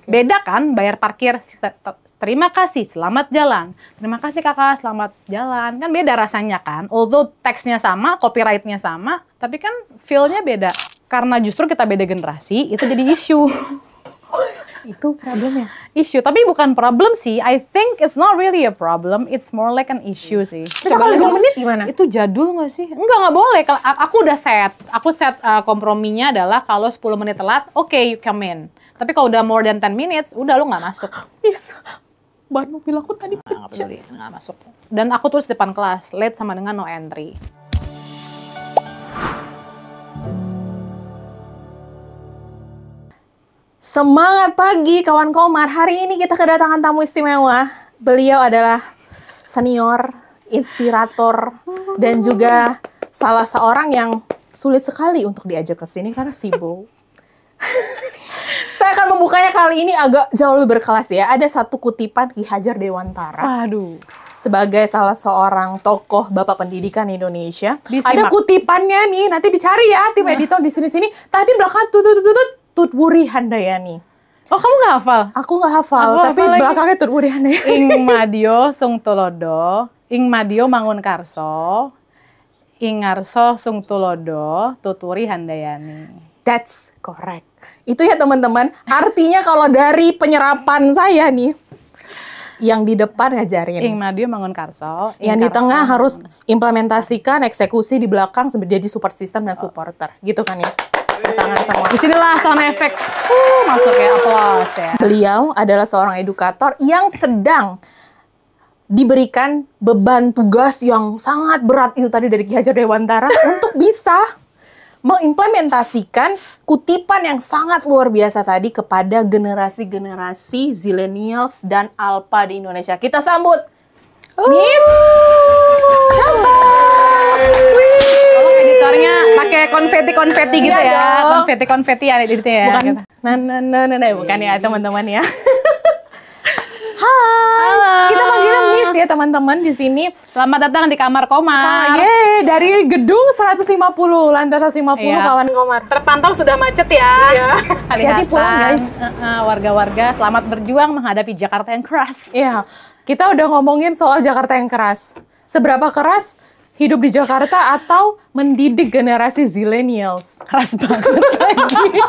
Beda kan bayar parkir, terima kasih, selamat jalan. Terima kasih kakak, selamat jalan. Kan beda rasanya kan. Although teksnya sama, copyright-nya sama, tapi kan feel-nya beda. Karena justru kita beda generasi, itu jadi isu. Itu problemnya. Isu, tapi bukan problem sih. I think it's not really a problem. It's more like an issue sih. Terus kalau 2 menit gimana? Itu jadul nggak sih? Nggak boleh. Aku udah set. Aku set komprominya adalah kalau 10 menit telat, oke, you come in. Tapi kalau udah more than 10 minutes, udah lo nggak masuk. Bisa. Ban mobil aku tadi pecah. Nggak masuk. Dan aku tulis depan kelas, late sama dengan no entry. Semangat pagi kawan Komar. Hari ini kita kedatangan tamu istimewa. Beliau adalah senior, inspirator, dan juga salah seorang yang sulit sekali untuk diajak ke sini karena sibuk. Saya akan membukanya kali ini agak jauh lebih berkelas ya. Ada satu kutipan Ki Hajar Dewantara. Waduh. Sebagai salah seorang tokoh Bapak Pendidikan Indonesia. Disimak. Ada kutipannya nih, nanti dicari ya tim editor di sini-sini. Tadi belakang Tutwuri Handayani. Oh, kamu nggak hafal? Aku nggak hafal, tapi belakangnya Tutwuri Handayani. Ing Madio Sung Tulodo, Ing Madio Mangunkarso, Ing Ngarso Sung Tulodo, Tutwuri Handayani. That's correct. Itu ya teman-teman. Artinya kalau dari penyerapan saya nih, yang di depan ngajarin. Ing Madio Mangunkarso. Yang di tengah harus implementasikan, eksekusi, di belakang jadi support system dan supporter. Gitu kan ya? Tangan semua. Disinilah sound effect. Masuk ya, applause ya. Beliau adalah seorang edukator yang sedang diberikan beban tugas yang sangat berat itu tadi dari Ki Hajar Dewantara untuk bisa mengimplementasikan kutipan yang sangat luar biasa tadi kepada generasi-generasi zillennials dan alpha di Indonesia. Kita sambut Miss Elsa. Editornya pakai konfeti gitu ya, konfeti ya editnya ya. Bukan, gitu. bukan ya teman-teman ya. Hai, Halo. kita panggilnya Miss ya teman-teman di sini. Selamat datang di kamar Komar. Dari gedung 150, lantai 150 Iya. kawan Komar. Terpantau sudah macet ya. Iya. Hati-hati pulang guys. Warga-warga selamat berjuang menghadapi Jakarta yang keras. Iya, kita udah ngomongin soal Jakarta yang keras. Seberapa keras hidup di Jakarta atau mendidik generasi zillennials? Keras banget lagi.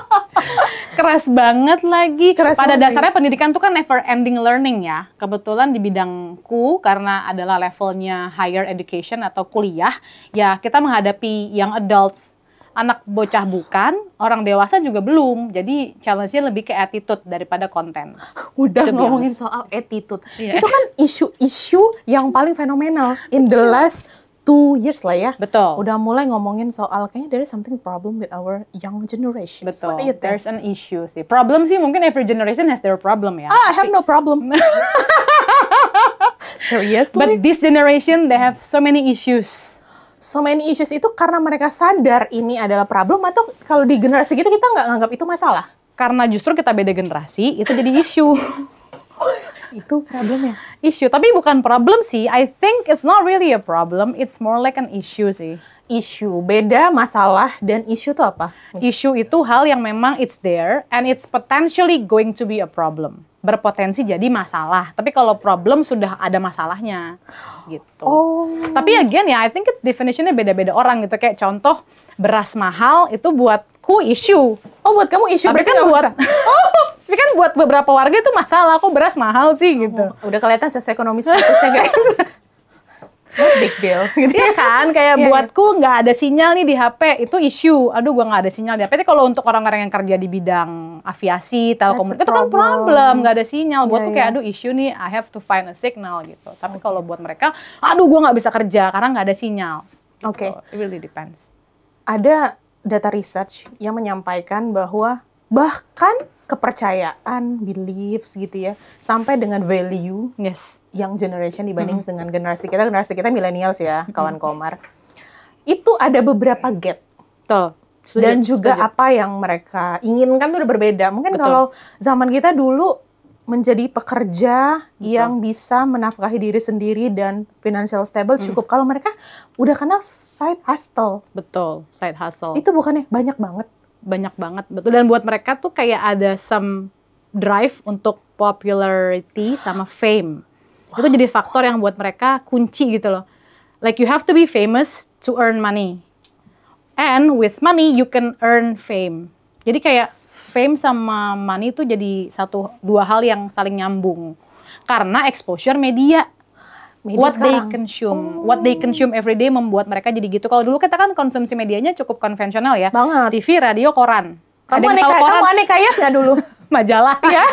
Keras banget lagi. Pada dasarnya pendidikan itu kan never ending learning ya. Kebetulan di bidangku karena adalah levelnya higher education atau kuliah, ya kita menghadapi young adults. Anak bocah bukan, orang dewasa juga belum. Jadi challenge-nya lebih ke attitude daripada konten. Udah ngomongin soal attitude. Iya. Itu kan isu-isu yang paling fenomenal in the last 2 years lah ya. Betul. Udah mulai ngomongin soal kayaknya there is something problem with our young generation. Betul. There's an issue sih. Problem sih mungkin every generation has their problem ya. I have no problem. Seriously? But this generation they have so many issues. So many issues itu karena mereka sadar ini adalah problem atau kalau di generasi kita nggak nganggap itu masalah? Karena justru kita beda generasi, itu jadi isu. Itu problemnya. Isu, tapi bukan problem sih. I think it's not really a problem. It's more like an issue sih. Isu, beda masalah dan isu itu apa? Isu itu hal yang memang it's there and it's potentially going to be a problem. Berpotensi jadi masalah. Tapi kalau problem sudah ada masalahnya, gitu. Oh. Tapi again ya, I think it's definitionnya beda-beda orang gitu. Kayak contoh beras mahal itu buatku isu. Oh, buat kamu isu. Tapi kan tapi kan buat beberapa warga itu masalah. Kok beras mahal sih gitu. Udah kelihatan sosioekonomi statusnya guys. Not big deal. Gitu Iya kan, kayak buatku nggak ada sinyal nih di HP, itu isu. Aduh, gua nggak ada sinyal di HP. Tapi kalau untuk orang-orang yang kerja di bidang aviasi, telekomunikasi, itu kan problem, nggak ada sinyal. Buatku kayak, aduh isu nih, I have to find a signal gitu. Tapi kalau buat mereka, aduh gua nggak bisa kerja karena nggak ada sinyal. Oke. It really depends. Ada data research yang menyampaikan bahwa bahkan kepercayaan, beliefs gitu ya, sampai dengan value young generation dibanding dengan generasi kita millennials ya, kawan Komar. Itu ada beberapa gap. Betul. Dan juga apa yang mereka inginkan tuh udah berbeda. Mungkin kalau zaman kita dulu menjadi pekerja yang bisa menafkahi diri sendiri dan financial stable cukup. Kalau mereka udah kenal side hustle. Betul, side hustle. Itu bukannya banyak banget. Banyak banget, betul. Dan buat mereka tuh kayak ada some drive untuk popularity sama fame. Wow. Itu jadi faktor yang buat mereka kunci gitu loh. Like you have to be famous to earn money. And with money you can earn fame. Jadi kayak fame sama money itu jadi dua hal yang saling nyambung. Karena exposure media what sekarang. What they consume every day membuat mereka jadi gitu. Kalau dulu kita kan konsumsi medianya cukup konvensional ya. Banget. TV, radio, koran. Kamu aneka yes nggak dulu? Majalah. Ya.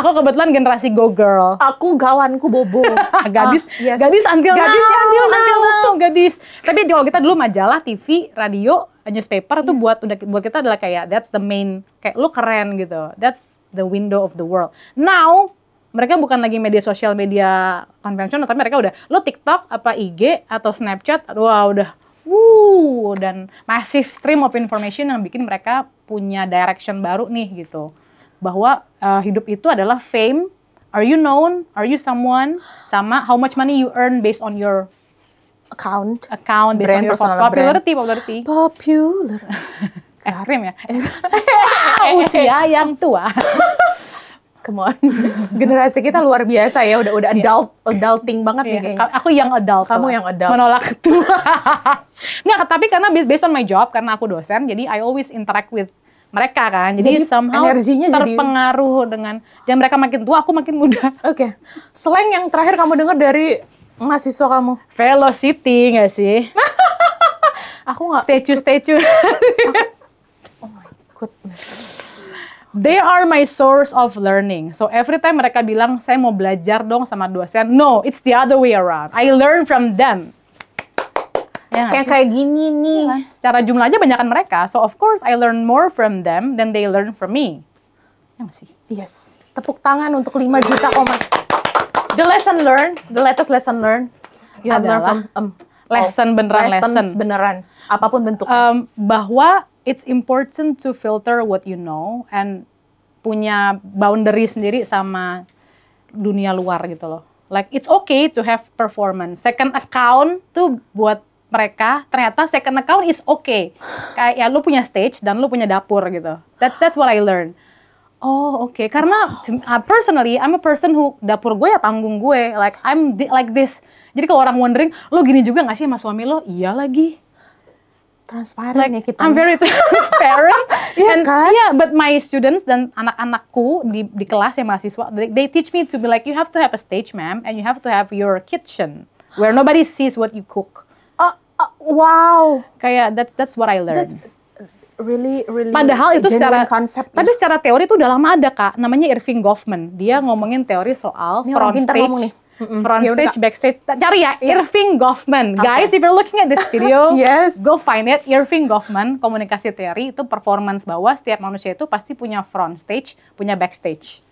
Aku kebetulan generasi Go Girl. Aku gawanku Bobo. Gadis until now. Gadis. Tapi kalau kita dulu majalah, TV, radio, newspaper itu buat kita adalah kayak that's the main, kayak lu keren gitu. That's the window of the world. Now mereka bukan lagi media sosial, media konvensional, tapi mereka udah, lo TikTok, apa IG, atau Snapchat, wah udah, dan massive stream of information yang bikin mereka punya direction baru nih gitu. Bahwa hidup itu adalah fame, are you known, are you someone, sama how much money you earn based on your account based on your popularity. Popular. Ekstrim ya? Usia yang tua. Come on. Generasi kita luar biasa ya, udah adulting banget nih kayaknya. Aku yang adult. Kamu yang adult. Menolak tua. Nggak, tapi karena based on my job, karena aku dosen, jadi I always interact with mereka kan. Jadi somehow terpengaruh dengan, dan mereka makin tua, aku makin muda. Oke. Slang yang terakhir kamu dengar dari mahasiswa kamu? Velocity nggak sih? Aku nggak. Statue. Oh my goodness. They are my source of learning. So every time mereka bilang, saya mau belajar dong sama dosen. No, it's the other way around. I learn from them. Ya, kayak gini nih. Ya, secara jumlah aja banyakan mereka. So of course I learn more from them than they learn from me. Ya nggak sih? Yes. Tepuk tangan untuk 5 juta komen. The latest lesson learned. You have learned from lesson beneran. Apapun bentuknya. Bahwa it's important to filter what you know and punya boundary sendiri sama dunia luar gitu loh. Like it's okay to have performance. Second account tuh buat mereka ternyata second account is okay. Kayak ya lu punya stage dan lu punya dapur gitu. That's what I learned. Oh oke. Karena personally I'm a person who dapur gue ya panggung gue. Like I'm like this. Jadi kalau orang wondering, lo gini juga nggak sih sama suami lo? Iya lagi. Transparent ya kita. I'm very transparent. Iya kan? Yeah, but my students dan anak-anakku di kelas yang mahasiswa, they teach me to be like, you have to have a stage, ma'am, and you have to have your kitchen where nobody sees what you cook. Wow. Kayak that's what I learned. That's really Padahal itu secara concept. Tapi secara teori itu udah lama ada Kak. Namanya Irving Goffman. Dia ngomongin teori soal front stage. Front stage, backstage, cari ya, Irving Goffman. Guys, if you're looking at this video, yes, go find it. Irving Goffman, komunikasi teori itu performance bahwa setiap manusia itu pasti punya front stage, punya backstage.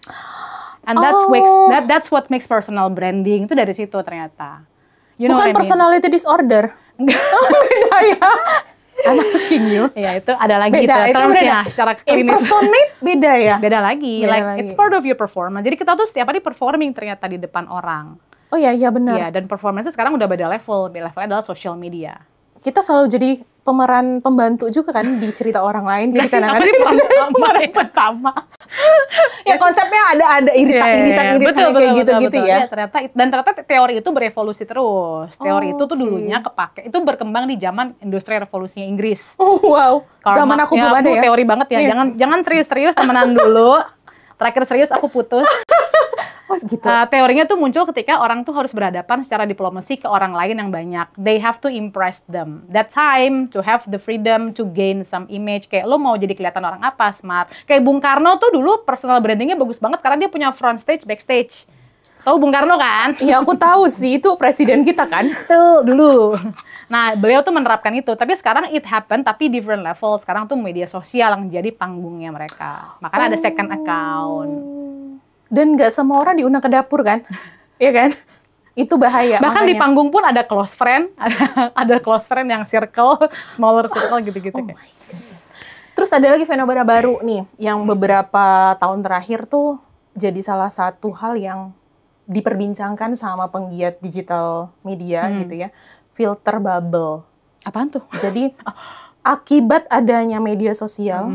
And that's what makes personal branding. Itu dari situ ternyata. Bukan personality disorder. Beda ya. I'm asking you. Ya itu ada lagi termsnya secara klinis. Impersonate beda ya? Beda lagi. It's part of your performance. Jadi kita tuh setiap hari performing ternyata di depan orang. Oh iya benar. Iya, dan performance sekarang udah beda level. Levelnya adalah social media. Kita selalu jadi pemeran pembantu juga kan di cerita orang lain. Jadi kadang-kadang pemeran pertama. Ya konsepnya ada irisan-irisan kayak gitu-gitu ya. Ternyata teori itu berevolusi terus. Teori itu tuh dulunya kepake. Itu berkembang di zaman industri revolusinya Inggris. Oh wow. Zaman aku belum ada ya. Teori banget ya. Jangan serius-serius, temenan dulu. Terakhir serius aku putus. Oh gitu. Teorinya tuh muncul ketika orang tuh harus berhadapan secara diplomasi ke orang lain yang banyak. They have to impress them. That time to have the freedom to gain some image. Kayak lo mau jadi kelihatan orang apa, smart. Kayak Bung Karno tuh dulu personal brandingnya bagus banget karena dia punya front stage, backstage. Tahu Bung Karno kan? Iya aku tahu sih, itu presiden kita kan. Tuh dulu. Nah beliau tuh menerapkan itu. Tapi sekarang it happen tapi different level. Sekarang tuh media sosial yang jadi panggungnya mereka. Makanya ada second account. Dan nggak semua orang diundang ke dapur kan? Iya kan? Itu bahaya. Bahkan makanya. Di panggung pun ada close friend, ada close friend yang circle, smaller circle gitu-gitu. Oh my goodness. Terus ada lagi fenomena baru nih, yang beberapa tahun terakhir tuh jadi salah satu hal yang diperbincangkan sama penggiat digital media gitu ya, filter bubble. Apaan tuh? Jadi akibat adanya media sosial,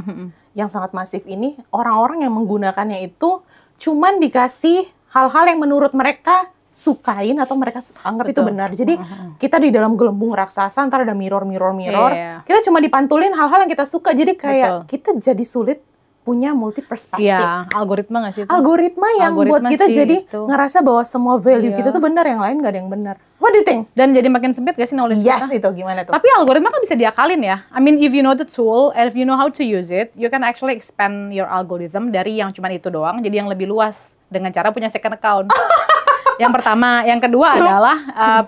yang sangat masif ini, orang-orang yang menggunakannya itu cuman dikasih hal-hal yang menurut mereka sukain atau mereka anggap itu benar. Jadi kita di dalam gelembung raksasa, ntar ada mirror. Kita cuma dipantulin hal-hal yang kita suka. Jadi kayak kita jadi sulit punya multi perspektif. Iya, algoritma nggak sih itu? Algoritma yang buat kita jadi ngerasa bahwa semua value kita tuh benar, yang lain nggak ada yang benar. What do you think? Dan jadi makin sempit gak sih knowledge kita? Yes, itu gimana tuh? Tapi algoritma kan bisa diakalin ya. I mean, if you know the tool, and if you know how to use it, you can actually expand your algorithm dari yang cuma itu doang, jadi yang lebih luas dengan cara punya second account. Yang pertama, yang kedua adalah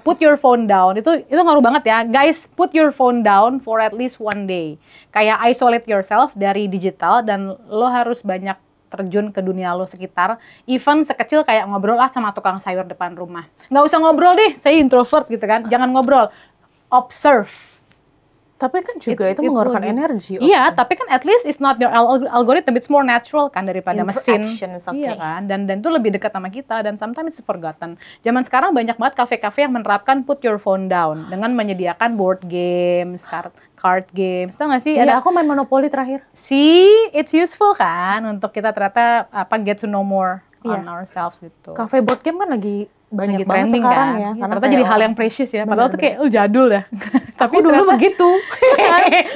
put your phone down. Itu ngaruh banget ya, guys. Put your phone down for at least one day. Kayak isolate yourself dari digital dan lo harus banyak terjun ke dunia lo sekitar. Even sekecil kayak ngobrol sama tukang sayur depan rumah. Nggak usah ngobrol deh, saya introvert gitu kan. Jangan ngobrol, observe. Tapi kan juga itu mengeluarkan energi. Iya, tapi kan at least it's not your algorithm, it's more natural kan daripada mesin. Iya kan, dan itu lebih dekat sama kita dan sometimes it's forgotten. Zaman sekarang banyak banget kafe-kafe yang menerapkan put your phone down dengan menyediakan board games, card games. Tahu nggak sih? Iya, aku main Monopoly terakhir. See, it's useful kan untuk kita ternyata get to know more on ourselves gitu. Kafe board game kan lagi banyak banget sekarang kan? Ya. Karena ternyata jadi hal yang precious ya. Padahal tuh kayak jadul ya. Tapi dulu begitu.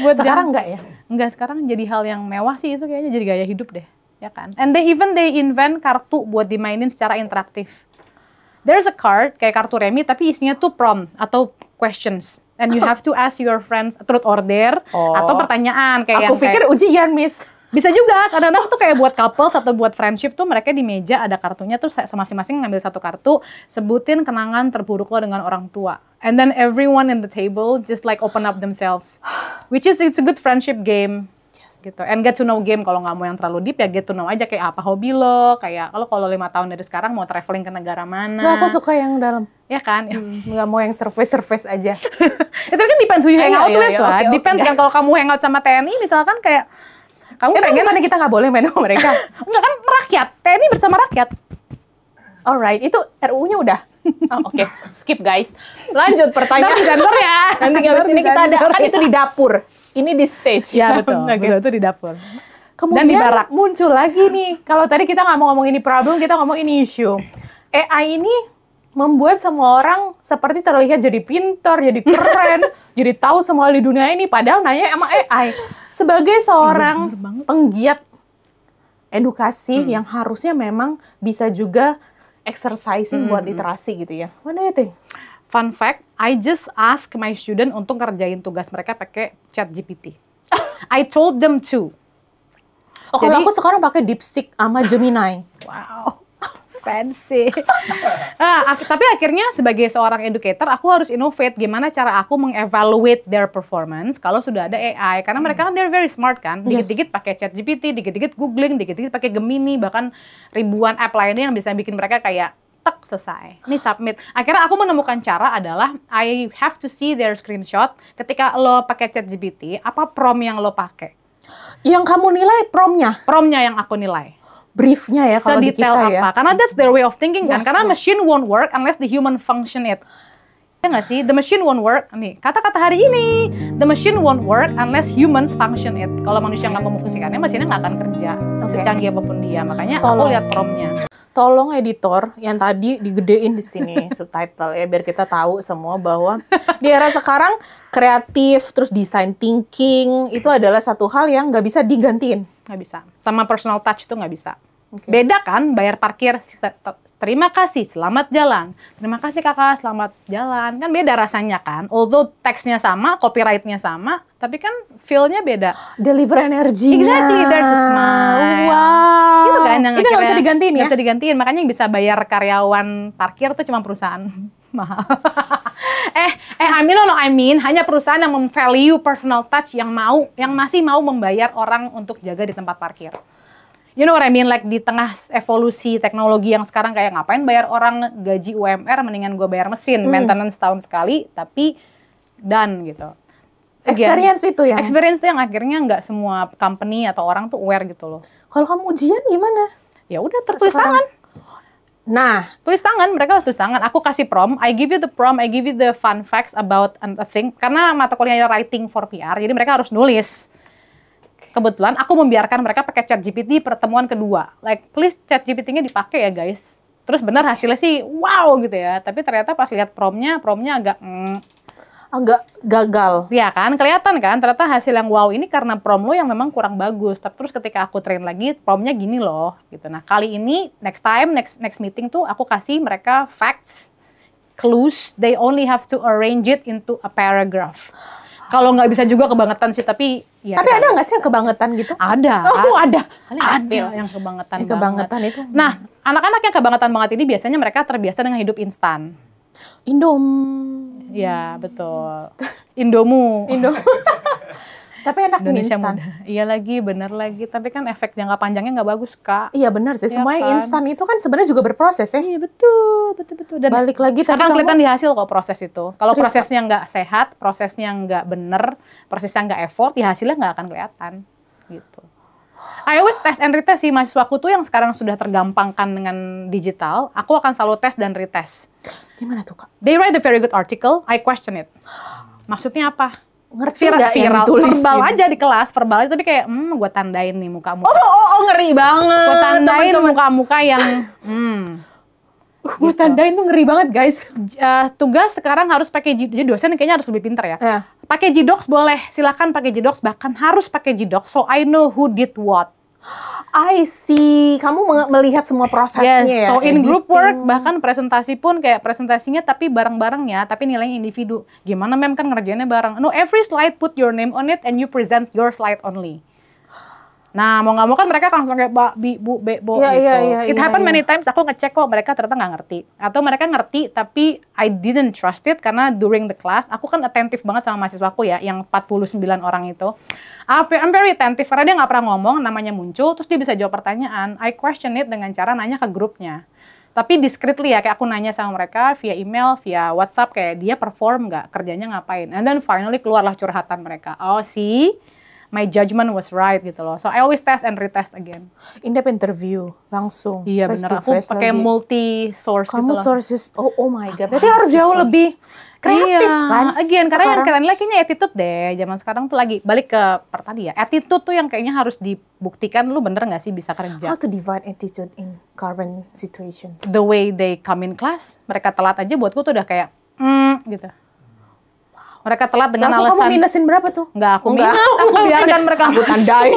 Buat sekarang enggak ya? Enggak, sekarang jadi hal yang mewah sih itu kayaknya, jadi gaya hidup deh. Ya kan? And they invent kartu buat dimainin secara interaktif. There's a card, kayak kartu remi, tapi isinya tuh prompt atau questions. And you have to ask your friends truth or dare atau pertanyaan. Aku pikir ujian, Miss. Bisa juga, kadang-kadang tuh kayak buat couples atau buat friendship tuh mereka di meja ada kartunya, terus masing-masing ngambil satu kartu, sebutin kenangan terburuk lo dengan orang tua. And then everyone in the table just like open up themselves. Which is, it's a good friendship game. Gitu. And get to know game, kalau nggak mau yang terlalu deep ya get to know aja kayak apa hobi lo, kayak kalau 5 tahun dari sekarang mau traveling ke negara mana. Nggak, aku suka yang dalam. Ya kan? Nggak mau yang surface aja. Itu kan depends who you hang out with lah. Depends kan kalau kamu hangout sama TNI misalkan kayak kamu pengen mana kita nggak boleh main sama mereka? Enggak kan, rakyat. TNI bersama rakyat. Alright, itu RUU-nya udah. Oke. Skip guys. Lanjut pertanyaan. Nanti habis ini kita ada, kan itu di dapur. Ini di stage. Ya betul, betul itu di dapur. Kemudian di barak. Muncul lagi nih, kalau tadi kita nggak mau ngomong ini problem, kita ngomong ini issue. AI ini membuat semua orang seperti terlihat jadi pintar, jadi keren, jadi tahu semua di dunia ini, padahal nanya sama AI. Sebagai seorang penggiat edukasi yang harusnya memang bisa juga exercising buat literasi gitu ya. What do you think? Fun fact, I just ask my student untuk ngerjain tugas mereka pakai ChatGPT. I told them to. Kalau aku sekarang pakai DeepSeek sama Gemini. Wow. Fancy. Tapi akhirnya sebagai seorang educator, aku harus innovate gimana cara aku mengevaluate their performance kalau sudah ada AI. Karena mereka kan they're very smart kan. Dikit-dikit pakai ChatGPT, dikit-dikit googling, dikit-dikit pakai Gemini, bahkan ribuan app lainnya yang bisa bikin mereka kayak tek selesai. Ini submit. Akhirnya aku menemukan cara adalah I have to see their screenshot. Ketika lo pakai ChatGPT, apa prompt yang lo pakai? Yang kamu nilai prompt-nya? Prompt-nya yang aku nilai. Briefnya ya kalau di kita ya. Karena that's their way of thinking kan. Karena machine won't work unless the human function it. Ya nggak sih? The machine won't work. Nih, kata-kata hari ini. The machine won't work unless humans function it. Kalau manusia nggak memfungsikannya, mesinnya nggak akan kerja. Secanggih apapun dia. Makanya aku lihat prompt-nya. Tolong editor yang tadi digedein di sini subtitle ya, biar kita tahu semua bahwa di era sekarang kreatif terus design thinking itu adalah satu hal yang nggak bisa digantiin. Nggak bisa. Sama personal touch itu nggak bisa. Beda kan, bayar parkir, terima kasih, selamat jalan. Terima kasih kakak, selamat jalan. Kan beda rasanya kan. Although teksnya sama, copyright-nya sama, tapi kan feel-nya beda. Deliver energinya. Exactly, there's a smile. Wow. Gitu kan yang itu nggak bisa digantiin ya? Nggak bisa digantiin, makanya yang bisa bayar karyawan parkir tuh cuma perusahaan mahal. I mean, hanya perusahaan yang memvalue personal touch yang masih mau membayar orang untuk jaga di tempat parkir. You know what I mean? Like di tengah evolusi teknologi yang sekarang kayak ngapain bayar orang gaji UMR, mendingan gue bayar mesin, maintenance tahun sekali, tapi done gitu. Experience itu ya? Experience itu yang akhirnya nggak semua company atau orang tuh aware gitu loh. Kalau kamu ujian gimana? Ya udah tertulis tangan. Nah, tulis tangan, mereka harus tulis tangan. Aku kasih prompt, I give you the prompt, I give you the fun facts about a thing. Karena mata kuliahnya writing for PR, jadi mereka harus nulis. kebetulan aku membiarkan mereka pakai ChatGPT pertemuan kedua. Like, please ChatGPT-nya dipakai ya guys. Terus benar hasilnya sih wow gitu ya. Tapi ternyata pas lihat promnya agak gagal. Iya kan, kelihatan kan ternyata hasil yang wow ini karena prom lo yang memang kurang bagus. Tapi terus ketika aku train lagi, promnya gini loh gitu. Nah, kali ini next meeting tuh aku kasih mereka facts, clues, they only have to arrange it into a paragraph. Kalau nggak bisa juga kebangetan sih, tapi ya. Tapi ada nggak sih yang kebangetan gitu? Ada. Oh, ada. Ada yang kebangetan banget. Kebangetan itu. Nah, anak-anak yang kebangetan banget ini biasanya mereka terbiasa dengan hidup instan. Ya, betul. Indomu. Tapi enak instan. Iya lagi, bener lagi. Tapi kan efek jangka panjangnya nggak bagus, Kak. Iya benar sih. Ya Semuanya kan? instan itu kan sebenarnya juga berproses ya. Iya betul. Dan balik lagi tadi akan kelihatan di hasil kok proses itu. Kalau Serius, prosesnya nggak sehat, prosesnya nggak bener, prosesnya nggak effort, di hasilnya nggak akan kelihatan. Gitu. I always test and retest sih mahasiswaku tuh yang sekarang sudah tergampangkan dengan digital. Aku akan selalu tes dan retest. Gimana tuh, Kak? They write a very good article, I question it. Maksudnya apa? Ngerti nggak yang ditulis? Verbal aja di kelas, verbal aja, tapi kayak gue tandain nih muka-muka. Oh, ngeri banget. Gue tandain muka-muka yang gue tandain tuh ngeri banget, guys. Tugas sekarang harus pakai jadi dosen kayaknya harus lebih pintar ya. Pakai Gdocs boleh, silakan pakai Gdocs, bahkan harus pakai Gdocs, so I know who did what. I see. Kamu melihat semua prosesnya ya. So in group work, bahkan presentasi pun kayak presentasinya tapi bareng-bareng ya, tapi nilainya individu. Gimana mem kan ngerjainnya bareng. No, every slide put your name on it and you present your slide only. Nah, mau nggak mau kan mereka langsung kayak bu, gitu. It happened many times, aku ngecek kok mereka ternyata nggak ngerti. Atau mereka ngerti tapi I didn't trust it karena during the class, aku kan attentive banget sama mahasiswaku ya, yang 49 orang itu. I'm very attentive karena dia nggak pernah ngomong, namanya muncul, terus dia bisa jawab pertanyaan. I question it dengan cara nanya ke grupnya. Tapi discreetly ya, kayak aku nanya sama mereka via email, via WhatsApp, kayak dia perform nggak, kerjanya ngapain. And then finally keluarlah curhatan mereka. Oh, see? My judgment was right gitu loh. So I always test and retest again. In-depth interview langsung. Iya benar. Aku pakai multi source gitu loh. Kamu sources. Oh my god. Berarti harus jauh lebih kreatif kan? Again, karena yang keren lagi kayaknya attitude deh. Zaman sekarang tuh lagi balik ke tadi ya. Attitude tuh yang kayaknya harus dibuktikan lu bener nggak sih bisa kerja. How to divide attitude in current situation? The way they come in class, mereka telat aja buatku tuh udah kayak gitu. Mereka telat dengan alasan. Kamu minusin berapa tuh? Enggak, aku minus. Aku biarkan mereka. Aku tandai.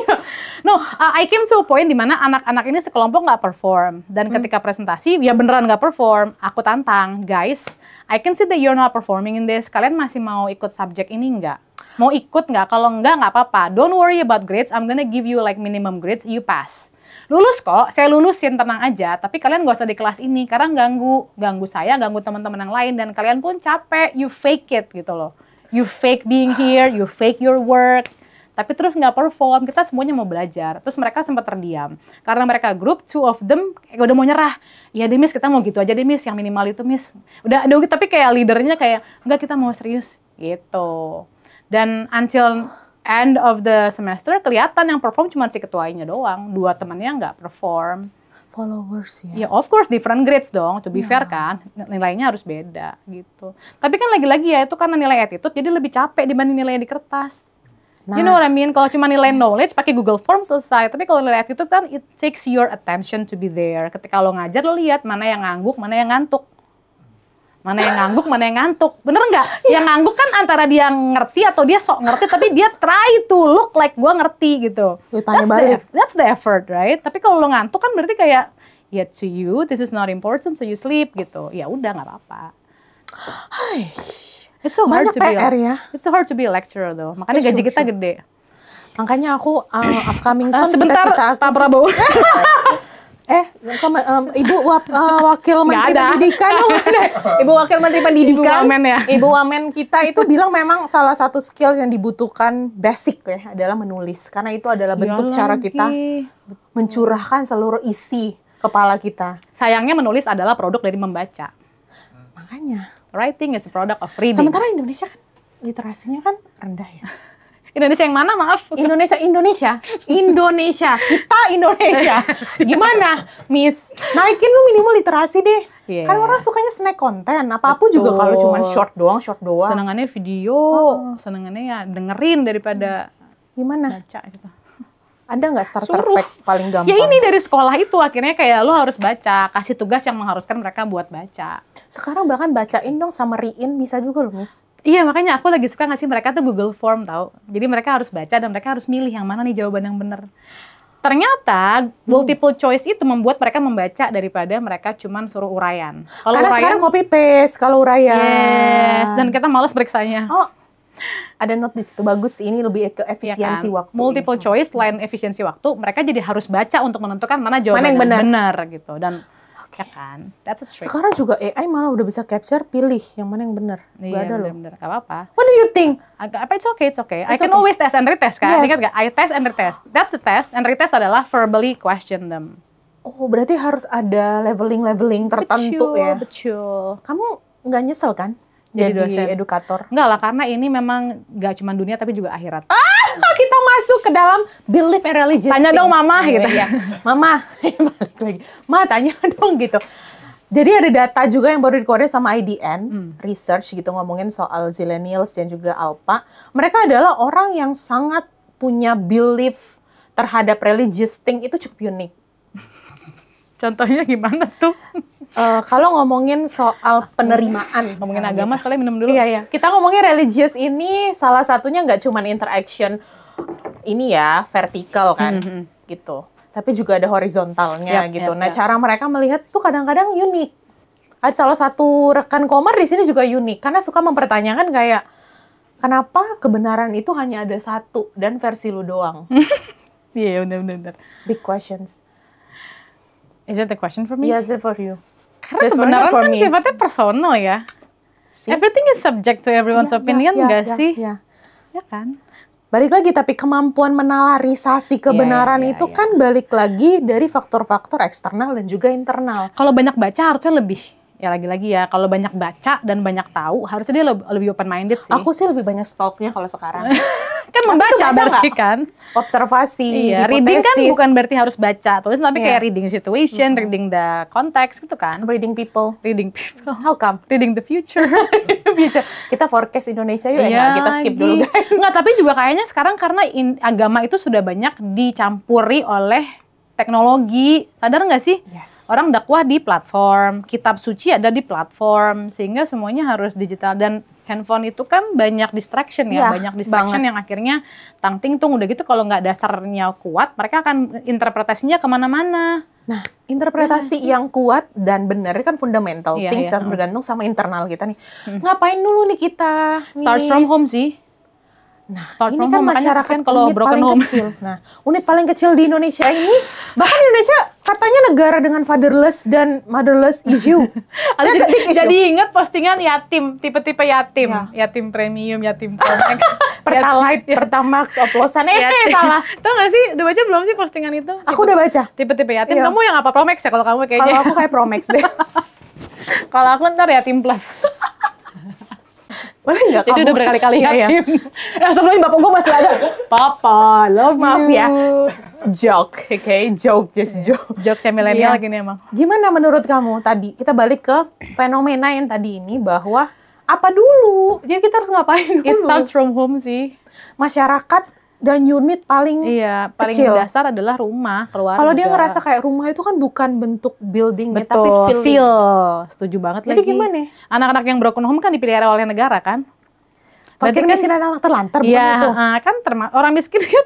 No, I came to a point di mana anak-anak ini sekelompok nggak perform. Dan ketika presentasi, ya beneran nggak perform. Aku tantang, guys, I can see that you're not performing in this. Kalian masih mau ikut subjek ini nggak? Mau ikut nggak? Kalau nggak apa-apa. Don't worry about grades. I'm gonna give you like minimum grades. You pass. Lulus kok, saya lulusin, tenang aja. Tapi kalian nggak usah di kelas ini karena ganggu saya, ganggu teman-teman yang lain, dan kalian pun capek. You fake it gitu loh. You fake being here, you fake your work, tapi terus nggak perform. Kita semuanya mau belajar. Terus mereka sempat terdiam karena mereka grup, two of them udah mau nyerah. Ya deh Miss, kita mau gitu aja deh Miss, yang minimal itu Miss. Udah tapi kayak leadernya kayak enggak, kita mau serius gitu. Dan until end of the semester kelihatan yang perform cuma si ketuanya doang, 2 temannya nggak perform. Followers ya. Ya of course different grades dong, to be fair kan, nilainya harus beda gitu. Tapi kan lagi-lagi ya itu karena nilai attitude jadi lebih capek dibanding nilai di kertas. You know what I mean? Kalau cuma nilai knowledge pakai Google Form selesai. Tapi kalau nilai attitude kan it takes your attention to be there. Ketika lo ngajar lo lihat mana yang ngangguk, mana yang ngantuk. Mana yang ngangguk, mana yang ngantuk. Bener nggak? Yang ngangguk kan antara dia ngerti atau dia sok ngerti, tapi dia try to look like gue ngerti gitu. That's the effort, right? Tapi kalau lo ngantuk kan berarti kayak, ya to you, this is not important, so you sleep gitu. Ya udah nggak apa-apa. It's so hard to PR ya. It's so hard to be a lecturer though. Makanya gaji kita gede. Makanya aku upcoming soon sebentar, Pak Prabowo. Ibu Wakil Menteri Pendidikan, Ibu Wakil Menteri Pendidikan, Ibu Wamen kita itu bilang memang salah satu skill yang dibutuhkan basic ya adalah menulis, karena itu adalah bentuk cara kita mencurahkan seluruh isi kepala kita. Sayangnya menulis adalah produk dari membaca. Makanya writing is a product of reading. Sementara Indonesia kan literasinya kan rendah ya. Indonesia yang mana, maaf? Indonesia. Kita Indonesia. Gimana, Miss? Naikin lu minimal literasi deh. Kan orang sukanya snack konten. Apa-apa juga kalau cuma short doang. Senengannya video, senengannya ya dengerin daripada gimana? Baca gitu. Ada nggak starter pack paling gampang? Ya ini dari sekolah itu akhirnya kayak lo harus baca, kasih tugas yang mengharuskan mereka buat baca. Sekarang bahkan bacain dong, summary-in bisa juga loh, Miss. Iya, makanya aku lagi suka ngasih mereka tuh Google Form tau. Jadi mereka harus baca dan mereka harus milih yang mana nih jawaban yang benar. Ternyata multiple choice itu membuat mereka membaca daripada mereka cuman suruh uraian. Karena sekarang copy paste kalau uraian. Yes, dan kita malas periksanya. Oh, ada note di situ, bagus. Ini lebih ke efisiensi waktu. Multiple choice selain efisiensi waktu, mereka jadi harus baca untuk menentukan mana jawaban yang benar gitu. Dan ya kan, that's a trick. Sekarang juga AI malah udah bisa capture, pilih yang mana yang benar. Iya, benar-benar. Gak apa-apa. What do you think? It's okay. I can always test and retest kan? Yes. Ingat gak? I test and retest. That's the test and retest adalah verbally question them. Oh, berarti harus ada leveling tertentu ya? Betul. Kamu nggak nyesel kan? Jadi edukator? Enggak lah, karena ini memang gak cuma dunia tapi juga akhirat. Kita masuk ke dalam belief and religious. Tanya dong mama gitu. Ya. Mama, balik lagi. Ma, tanya dong gitu. Jadi ada data juga yang baru dikeluarin sama IDN, research gitu ngomongin soal zillennials dan juga alpha. Mereka adalah orang yang sangat punya belief terhadap religious thing itu cukup unik. Contohnya gimana tuh? Kalau ngomongin soal penerimaan, ngomongin agama, soalnya minum dulu. Iya. Kita ngomongin religious ini salah satunya nggak cuma interaction ini ya vertikal kan, gitu. Tapi juga ada horizontalnya gitu. Nah, cara mereka melihat tuh kadang-kadang unik. Ada salah satu rekan Komar di sini juga unik karena suka mempertanyakan kayak kenapa kebenaran itu hanya ada satu dan versi lu doang. Iya, benar. Big questions. Is that the question for me? Yes, it's for you. Karena kebenaran kan sifatnya personal ya. Everything is subject to everyone's opinion, nggak sih? Ya kan? Balik lagi, tapi kemampuan menalarisasi kebenaran itu kan balik lagi dari faktor-faktor eksternal dan juga internal. Kalau banyak baca harusnya lebih. Ya lagi-lagi ya, kalau banyak baca dan banyak tahu, harusnya dia lebih open-minded sih. Aku sih lebih banyak stalknya kalau sekarang. Kan membaca berarti kan? Observasi, iya, hipotesis. Reading kan bukan berarti harus baca, tulis tapi kayak reading situation, reading the context gitu kan? Reading people. How come? Reading the future. Bisa. Kita forecast Indonesia yuk, kita skip dulu guys. Nggak, tapi juga kayaknya sekarang karena agama itu sudah banyak dicampuri oleh teknologi, sadar nggak sih? Yes. Orang dakwah di platform, kitab suci ada di platform, sehingga semuanya harus digital. Dan handphone itu kan banyak distraction ya, banyak distraction yang akhirnya tang-ting-tung. Udah gitu kalau nggak dasarnya kuat, mereka akan interpretasinya kemana-mana. Nah, interpretasi yang kuat dan benar kan fundamental. Things yang bergantung sama internal kita nih. Ngapain dulu nih kita? Start from home sih. Nah, ini kan masyarakat kalau unit paling home. kecil. Nah, unit paling kecil di Indonesia ini, bahkan Indonesia katanya negara dengan fatherless dan motherless issue. That's a big issue. Jadi ingat postingan yatim, tipe-tipe yatim. Yatim premium, yatim Promax. Pertalite, Pertamax, oplosan. Salah. Tahu nggak sih, udah baca belum sih postingan itu? Aku udah baca. Tipe-tipe yatim. Kamu yang apa, Promax ya kalau kamu kayaknya? Kalau aku kayak Promax deh. Kalau aku ntar yatim plus. Boleh nggak? Jadi udah berkali-kali yatim. Sebelum bapak gue masih ada. Papa, love you. Maaf ya. Joke, joke, just joke. Jokesnya milenial gini emang. Gimana menurut kamu tadi? Kita balik ke fenomena yang tadi ini bahwa apa dulu? Jadi kita harus ngapain dulu? It starts from home sih. Masyarakat dan unit paling paling kecil. dasar adalah rumah, keluarga. Kalau dia ngerasa kayak rumah itu kan bukan bentuk buildingnya, tapi feel. Setuju banget lagi. Jadi gimana? Anak-anak yang broken home kan dipelihara oleh negara kan? Fakir miskin dan anak terlantar bukan itu? Iya, kan orang miskin kan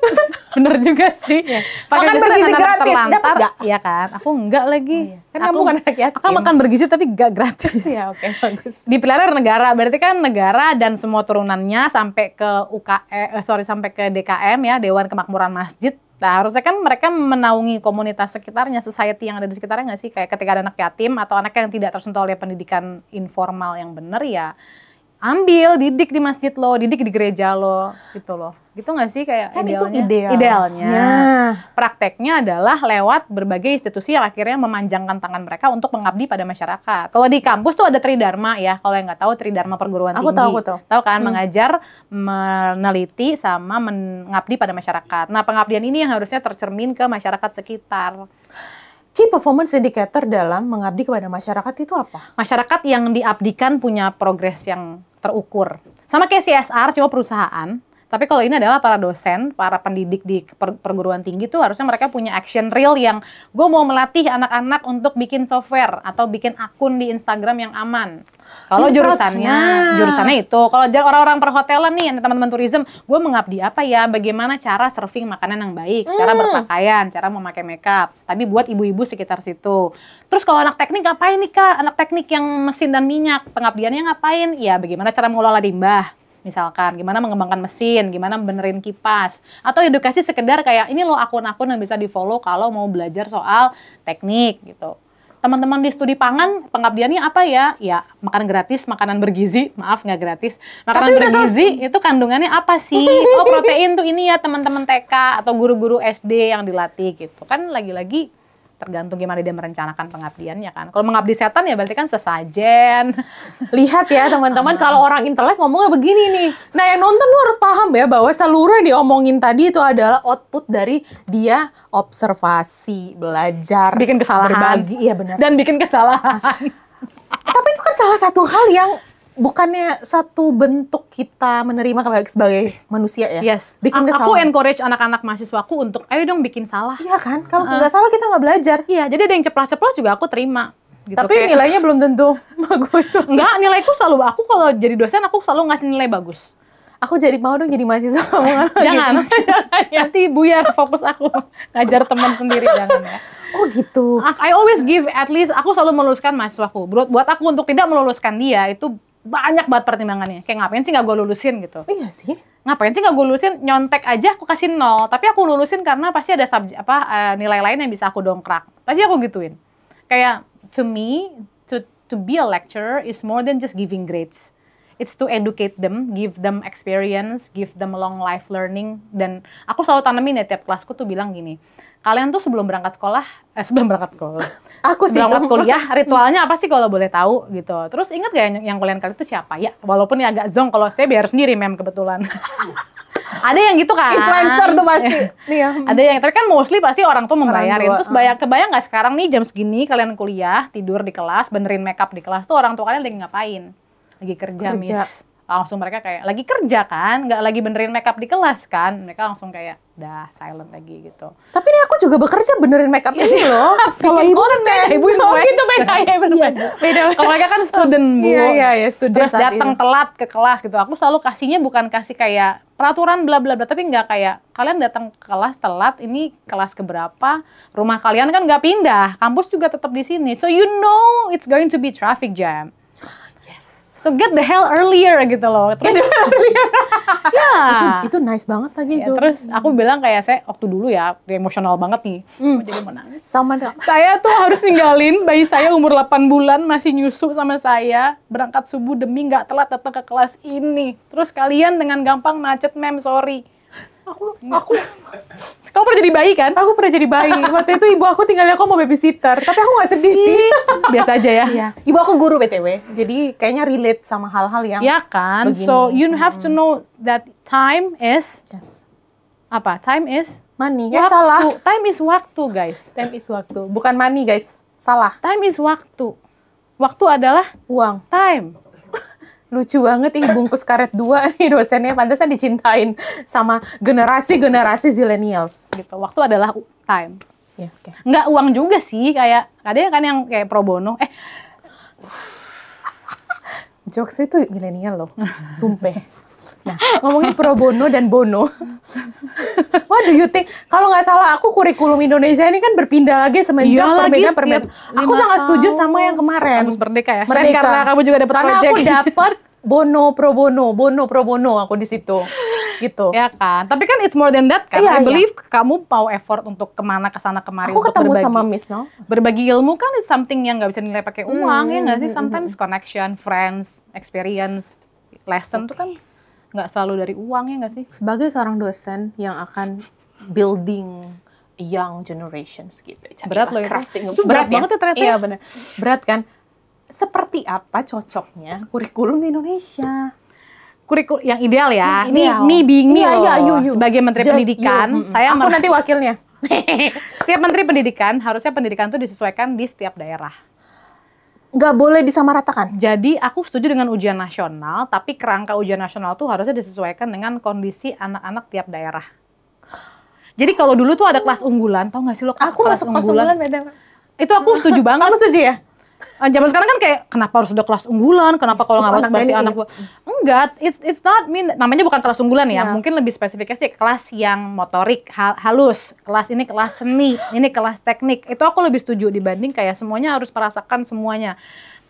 bener juga sih. Makan bergizi gratis, dapat nggak? Iya kan, aku enggak lagi. Kan kamu bukan anak yatim. Aku makan bergizi tapi enggak gratis. Iya, oke, bagus. Dipelihara negara, berarti kan negara dan semua turunannya sampai ke sampai ke DKM ya, Dewan Kemakmuran Masjid. Nah, harusnya kan mereka menaungi komunitas sekitarnya, society yang ada di sekitarnya nggak sih? Kayak ketika ada anak yatim atau anak yang tidak tersentuh oleh pendidikan informal yang benar ya, ambil, didik di masjid lo, didik di gereja lo, gitu loh. Gitu nggak sih kayak kan idealnya? Itu Idealnya. Prakteknya adalah lewat berbagai institusi yang akhirnya memanjangkan tangan mereka untuk mengabdi pada masyarakat. Kalau di kampus tuh ada Tridharma ya, kalau yang nggak tahu Tridharma perguruan tinggi. Aku tahu. Tahu kan, mengajar, meneliti, sama mengabdi pada masyarakat. Nah, pengabdian ini yang harusnya tercermin ke masyarakat sekitar. Key performance indicator dalam mengabdi kepada masyarakat itu apa? Masyarakat yang diabdikan punya progres yang terukur. Sama kayak CSR, cuma perusahaan. Tapi kalau ini adalah para dosen, para pendidik di perguruan tinggi tuh harusnya mereka punya action real yang gue mau melatih anak-anak untuk bikin software atau bikin akun di Instagram yang aman. Kalau jurusannya itu. Kalau orang-orang perhotelan nih, teman-teman tourism, gue mengabdi apa ya? Bagaimana cara serving makanan yang baik, cara berpakaian, cara memakai makeup. Tapi buat ibu-ibu sekitar situ. Terus kalau anak teknik ngapain nih Kak? Anak teknik yang mesin dan minyak, pengabdiannya ngapain? Ya bagaimana cara mengelola limbah. Misalkan, gimana mengembangkan mesin, gimana benerin kipas. Atau edukasi sekedar kayak, ini loh akun-akun yang bisa di-follow kalau mau belajar soal teknik gitu. Teman-teman di studi pangan, pengabdiannya apa ya? Ya, makan gratis, makanan bergizi. Maaf, nggak gratis. Makanan bergizi itu kandungannya apa sih? Oh, protein tuh ini ya teman-teman TK atau guru-guru SD yang dilatih gitu. Kan lagi-lagi tergantung gimana dia merencanakan pengabdiannya kan. Kalau mengabdi setan ya berarti kan sesajen. Lihat ya teman-teman, kalau orang intelek ngomongnya begini nih. Nah yang nonton tuh harus paham ya bahwa seluruh yang diomongin tadi itu adalah output dari dia observasi, belajar, bikin kesalahan, berbagi, iya benar. Dan bikin kesalahan. Tapi itu kan salah satu hal yang bukannya satu bentuk kita menerima sebagai manusia ya? Yes. Bikin kesalahan. Aku encourage anak-anak mahasiswaku untuk, ayo dong bikin salah. Iya kan? Kalau nggak salah kita nggak belajar. Iya, jadi ada yang ceplas-ceplos juga aku terima. Gitu. Tapi kayak, nilainya belum tentu bagus. Enggak, nilaiku selalu, aku kalau jadi dosen aku selalu ngasih nilai bagus. Aku mau dong jadi mahasiswa. Jangan. Nanti buyar fokus aku. Ngajar teman sendiri, jangan ya. Oh gitu. I always give, at least aku selalu meluluskan mahasiswaku. Buat aku untuk tidak meluluskan dia, itu banyak banget pertimbangannya. Kayak ngapain sih nggak gue lulusin gitu. Iya sih. Ngapain sih nggak gue lulusin, nyontek aja aku kasih 0. Tapi aku lulusin karena pasti ada nilai lain yang bisa aku dongkrak. Pasti aku gituin. Kayak to me, to be a lecturer is more than just giving grades. It's to educate them, give them experience, give them long life learning. Dan aku selalu tanemin ya tiap kelasku tuh bilang gini, kalian tuh sebelum berangkat kuliah, ritualnya apa sih kalau boleh tahu gitu. Terus ingat gak yang kalian kali itu siapa? Ya, walaupun ya agak zonk kalau saya biar sendiri kebetulan. Ada yang gitu kan. Influencer tuh pasti. Iya. Ada yang, tapi kan mostly pasti orang tuh membayarin. Terus kebayang gak sekarang nih jam segini kalian kuliah, tidur di kelas, benerin makeup di kelas tuh orang tua kalian lagi ngapain? Lagi kerja. Miss. Langsung mereka kayak, lagi kerja kan, nggak lagi benerin makeup di kelas kan. Mereka langsung kayak, dah silent lagi gitu. Tapi nih aku juga bekerja benerin makeup ini loh. Kalau ibu kan beda, ibu gitu beda. Beda. Kalau mereka kan student, Bu. Iya, student. Terus datang telat ke kelas gitu. Aku selalu kasihnya bukan kasih kayak peraturan bla bla bla, tapi nggak kayak, kalian datang ke kelas telat, ini kelas keberapa, rumah kalian kan nggak pindah, kampus juga tetap di sini. So you know it's going to be traffic jam. So get the hell earlier gitu loh. Terus, itu nice banget lagi ya, terus aku bilang kayak saya waktu dulu ya emosional banget nih. Jadi mau nangis. Sama saya tuh harus ninggalin bayi saya umur 8 bulan masih nyusu sama saya, berangkat subuh demi nggak telat datang ke kelas ini. Terus kalian dengan gampang macet, sorry. Kamu pernah jadi bayi kan? Aku pernah jadi bayi. Waktu itu ibu aku tinggalnya aku mau babysitter. Tapi aku nggak sedih sih. Biasa aja ya. Iya. Ibu aku guru BTW. Jadi kayaknya relate sama hal-hal yang ya kan? Begini. So you have to know that time is apa? Time is money. Ya salah. Time is waktu, guys. Time is waktu. Bukan money, guys. Salah. Time is waktu. Waktu adalah uang. Time. Lucu banget nih bungkus karet 2 nih dosennya, pantesan dicintain sama generasi zillennials gitu. Waktu adalah time. Ya, okay. Nggak uang juga sih, kayak ada kan yang kayak pro bono. Jokes itu milenial loh, sumpah. Nah, ngomongin pro bono dan bono. What do you think? Kalau nggak salah aku kurikulum Indonesia ini kan berpindah lagi semenjak perbedaan. Aku sangat setuju sama yang kemarin. Harus merdeka ya. Merdeka. Karena kamu juga dapat project. Karena aku dapat bono pro bono aku di situ. Gitu. Ya kan. Tapi kan it's more than that kan. I believe kamu mau effort untuk kemana kesana kemari aku untuk ketemu berbagi. Sama Miss no. Berbagi ilmu kan it's something yang nggak bisa nilai pakai uang ya nggak sih. Sometimes connection, friends, experience, lesson tuh kan nggak selalu dari uang ya nggak sih? Sebagai seorang dosen yang akan building young generations gitu. Berat loh itu. Berat banget ya ternyata. Iya benar. Berat kan? Seperti apa cocoknya kurikulum di Indonesia? Kurikulum yang ideal ya. Ini being me loh. Sebagai Menteri Pendidikan, saya aku nanti wakilnya. Setiap Menteri Pendidikan, harusnya pendidikan itu disesuaikan di setiap daerah. nggak boleh disamaratakan. Jadi aku setuju dengan ujian nasional, tapi kerangka ujian nasional tuh harusnya disesuaikan dengan kondisi anak-anak tiap daerah. Jadi kalau dulu tuh ada kelas unggulan, tau gak sih lo Aku kelas masuk kelas unggulan beda. Itu aku setuju banget. Kamu setuju ya? Zaman sekarang kan kayak kenapa harus ada kelas unggulan? Kenapa kalau nggak masuk berarti anak gua? Enggak, it's not mean. Namanya bukan kelas unggulan ya. Mungkin lebih spesifiknya sih kelas yang motorik halus, kelas ini kelas seni, ini kelas teknik. Itu aku lebih setuju dibanding kayak semuanya harus merasakan semuanya.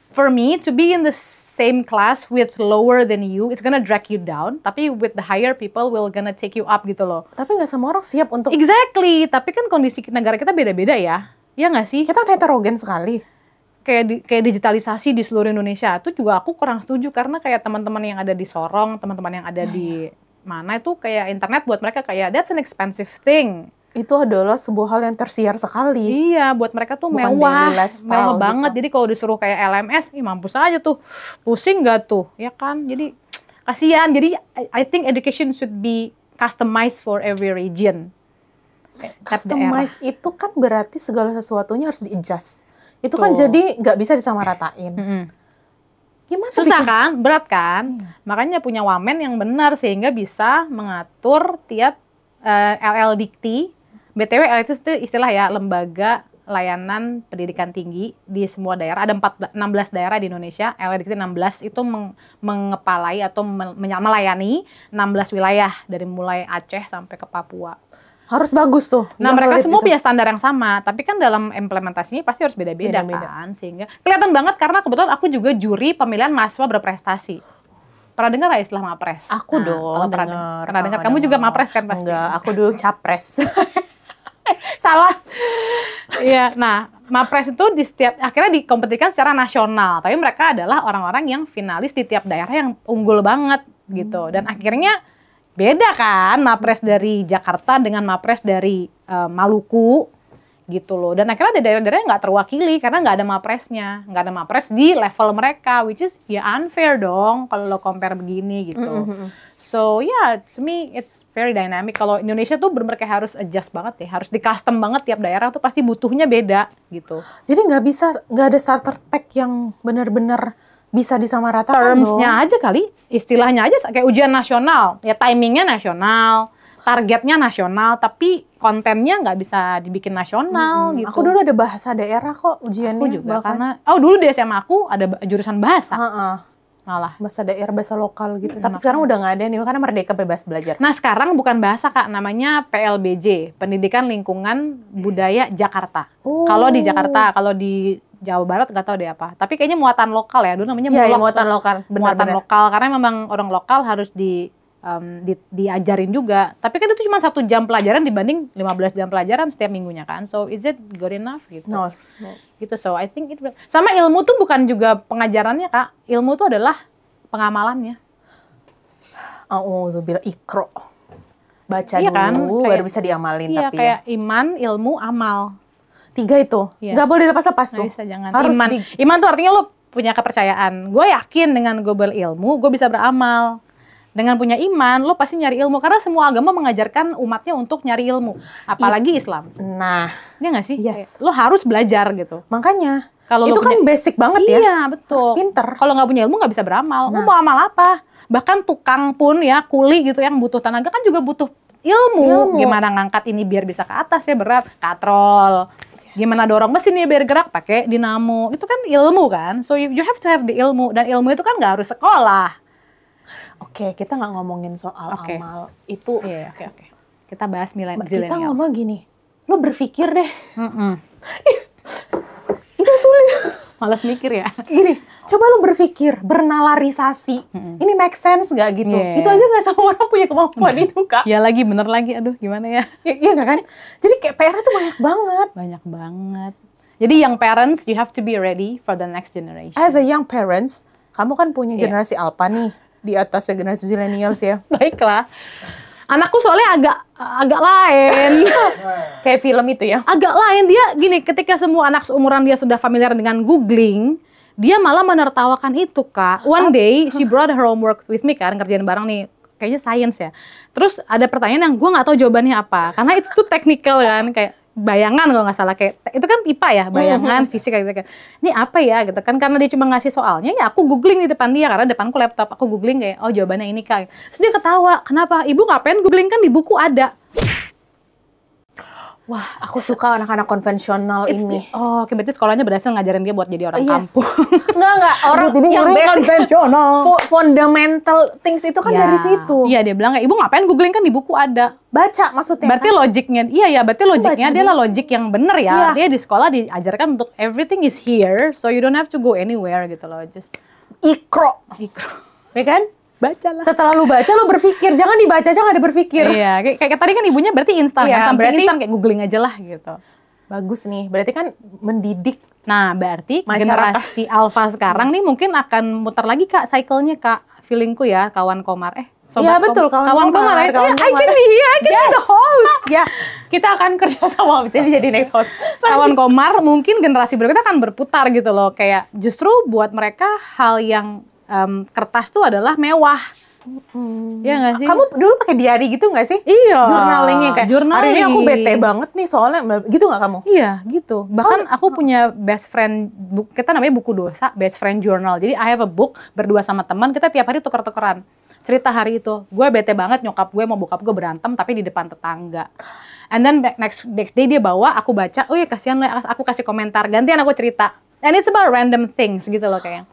For me to be in the same class with lower than you, it's gonna drag you down. Tapi with the higher people will gonna take you up gitu loh. Tapi nggak semua orang siap untuk. Exactly. Tapi kan kondisi negara kita beda-beda ya. Iya nggak sih? Kita heterogen sekali. Kayak digitalisasi di seluruh Indonesia itu juga aku kurang setuju karena kayak teman-teman yang ada di Sorong, teman-teman yang ada di mana itu kayak internet buat mereka kayak that's an expensive thing. Itu adalah sebuah hal yang tersiar sekali. Iya, buat mereka tuh bukan mewah gitu. banget. Jadi kalau disuruh kayak LMS, mampus aja tuh, pusing nggak tuh, ya kan? Jadi kasihan. Jadi I think education should be customized for every region. Customize itu kan berarti segala sesuatunya harus di-adjust. Itu kan jadi nggak bisa disamaratain. Gimana? Susah kan? Berat kan? Makanya punya wamen yang benar sehingga bisa mengatur tiap LLDikti. BTW LL itu istilah ya, Lembaga Layanan Pendidikan Tinggi di semua daerah. Ada 16 daerah di Indonesia. LLDikti 16 itu mengepalai atau melayani 16 wilayah dari mulai Aceh sampai ke Papua. Harus bagus tuh. Nah, mereka semua punya standar yang sama, tapi kan dalam implementasinya pasti harus beda-beda kan, sehingga kelihatan banget karena kebetulan aku juga juri pemilihan mahasiswa berprestasi. Pernah dengar nggak istilah MAPRES? Aku dong. Pernah dengar. Kamu juga MAPRES kan pasti? Enggak, aku dulu capres. Salah. Iya, nah MAPRES itu akhirnya dikompetisikan secara nasional, tapi mereka adalah orang-orang yang finalis di tiap daerah yang unggul banget gitu, dan akhirnya beda kan MAPRES dari Jakarta dengan MAPRES dari Maluku gitu loh. Dan akhirnya ada daerah-daerah yang nggak terwakili karena nggak ada MAPRES-nya. Nggak ada MAPRES di level mereka, which is ya unfair dong kalau lo compare begini gitu. So yeah, to me it's very dynamic. Kalau Indonesia tuh bener-bener kayak harus adjust banget ya. Harus di custom banget tiap daerah tuh pasti butuhnya beda gitu. Jadi nggak ada starter pack yang benar-benar bisa disamaratakan. Terms-nya aja kali, istilahnya aja kayak ujian nasional, ya timingnya nasional, targetnya nasional, tapi kontennya nggak bisa dibikin nasional gitu. Aku dulu ada bahasa daerah kok ujiannya. Aku juga karena, dulu di SMA aku ada jurusan bahasa. Malah. Bahasa daerah, bahasa lokal gitu. Tapi sekarang udah nggak ada nih, karena Merdeka Bebas Belajar. Nah sekarang bukan bahasa Kak, namanya PLBJ, Pendidikan Lingkungan Budaya Jakarta. Kalau di Jakarta, kalau di Jawa Barat nggak tahu deh apa. Tapi kayaknya muatan lokal ya. Dulu namanya muatan lokal. Muatan lokal karena memang orang lokal harus diajarin juga. Tapi kan itu cuma 1 jam pelajaran dibanding 15 jam pelajaran setiap minggunya kan. So is it good enough gitu? No. Gitu. So I think it sama ilmu tuh bukan juga pengajarannya Kak. Ilmu tuh adalah pengamalannya. Tuh bilang ikro. Baca iya dulu kan? baru bisa diamalin. Iya, tapi kayak iman, ilmu, amal. 3 itu, nggak boleh lepas-lepas tuh. Bisa, jangan. Harus iman tuh artinya lo punya kepercayaan. Gue yakin dengan gue berilmu, gue bisa beramal. Dengan punya iman, lo pasti nyari ilmu. Karena semua agama mengajarkan umatnya untuk nyari ilmu. Apalagi Islam. Nah. Iya nggak sih? Yes. Lo harus belajar gitu. Makanya. Kalau itu kan basic banget ya. Iya, betul. Harus pinter. Kalau nggak punya ilmu, nggak bisa beramal. Lo mau amal apa? Bahkan tukang pun ya, kuli gitu yang butuh tenaga kan juga butuh ilmu. Gimana ngangkat ini biar bisa ke atas ya, berat. Katrol. Gimana dorong mesin ya biar gerak, pakai dinamo. Itu kan ilmu kan. So you have to have the ilmu. Dan ilmu itu kan nggak harus sekolah. Oke, kita nggak ngomongin soal amal. Itu. Iya, oke. Kita bahas zilenial. Kita ngomong gini, lo berpikir deh. Itu sulit. Malas mikir ya. Gini, coba lo berpikir, bernalarisasi. Ini make sense nggak gitu? Yeah. Itu aja nggak semua orang punya kemampuan itu, Kak. Ya lagi, bener lagi. Aduh, gimana ya? Iya nggak kan? Jadi kayak PR-nya tuh banyak banget. Banyak banget. Jadi young parents, you have to be ready for the next generation. As a young parents, kamu kan punya generasi alpha nih. Di atasnya generasi zilenials ya. Baiklah. Anakku soalnya agak lain. Kayak film itu ya. Agak lain. Dia gini, ketika semua anak seumuran dia sudah familiar dengan googling, dia malah menertawakan itu, Kak. One day, she brought her homework with me kan, ngerjain bareng nih. Kayaknya science ya. Terus ada pertanyaan yang gue nggak tahu jawabannya apa. Karena it's too technical kan. Kayak, bayangan kalau nggak salah, kayak itu kan IPA ya, bayangan, fisika gitu kan. Ini apa ya gitu kan, karena dia cuma ngasih soalnya, ya aku googling di depan dia, karena depanku laptop, aku googling kayak, oh jawabannya ini Kak. Terus dia ketawa, kenapa? Ibu ngapain googling, kan di buku ada. Wah, aku suka anak-anak konvensional ini. Oh, berarti sekolahnya berhasil ngajarin dia buat jadi orang kampung. Enggak, orang yang konvensional. Fundamental things itu kan dari situ. Iya, dia bilang kayak, ibu ngapain googling, kan di buku ada. Baca maksudnya. Berarti kan? Logiknya, berarti logiknya dia lah logik yang bener ya. Dia di sekolah diajarkan untuk everything is here, so you don't have to go anywhere gitu loh. Just Ikro. Ya kan? Bacalah. Setelah lu baca, lu berpikir. Jangan dibaca, jangan ada berpikir. Iya, kayak tadi kan ibunya berarti instan, berarti instan kayak googling aja lah gitu. Bagus nih, berarti kan mendidik. Nah, berarti masyarakat. Generasi alpha sekarang nih mungkin akan muter lagi Kak, cycle-nya Kak. Feelingku ya, kawan Komar. Iya betul, kawan Komar. I can be the host. Ya, kita akan kerja sama abis ini jadi next host. Kawan Komar mungkin generasi berikutnya akan berputar gitu loh. Kayak justru buat mereka hal yang kertas tuh adalah mewah. Iya nggak sih? Kamu dulu pakai diary gitu nggak sih? Iya. Journalingnya kayak, hari ini aku bete banget nih soalnya, gitu nggak kamu? Iya, gitu. Bahkan aku punya best friend, kita namanya buku dosa, best friend journal. Jadi I have a book, berdua sama teman, kita tiap hari tuker-tukeran. Cerita hari itu, gue bete banget nyokap gue mau bokap gue berantem tapi di depan tetangga. And then next day dia bawa, aku baca, oh ya kasihan lah, aku kasih komentar, gantian aku cerita. And it's about random things gitu loh kayaknya.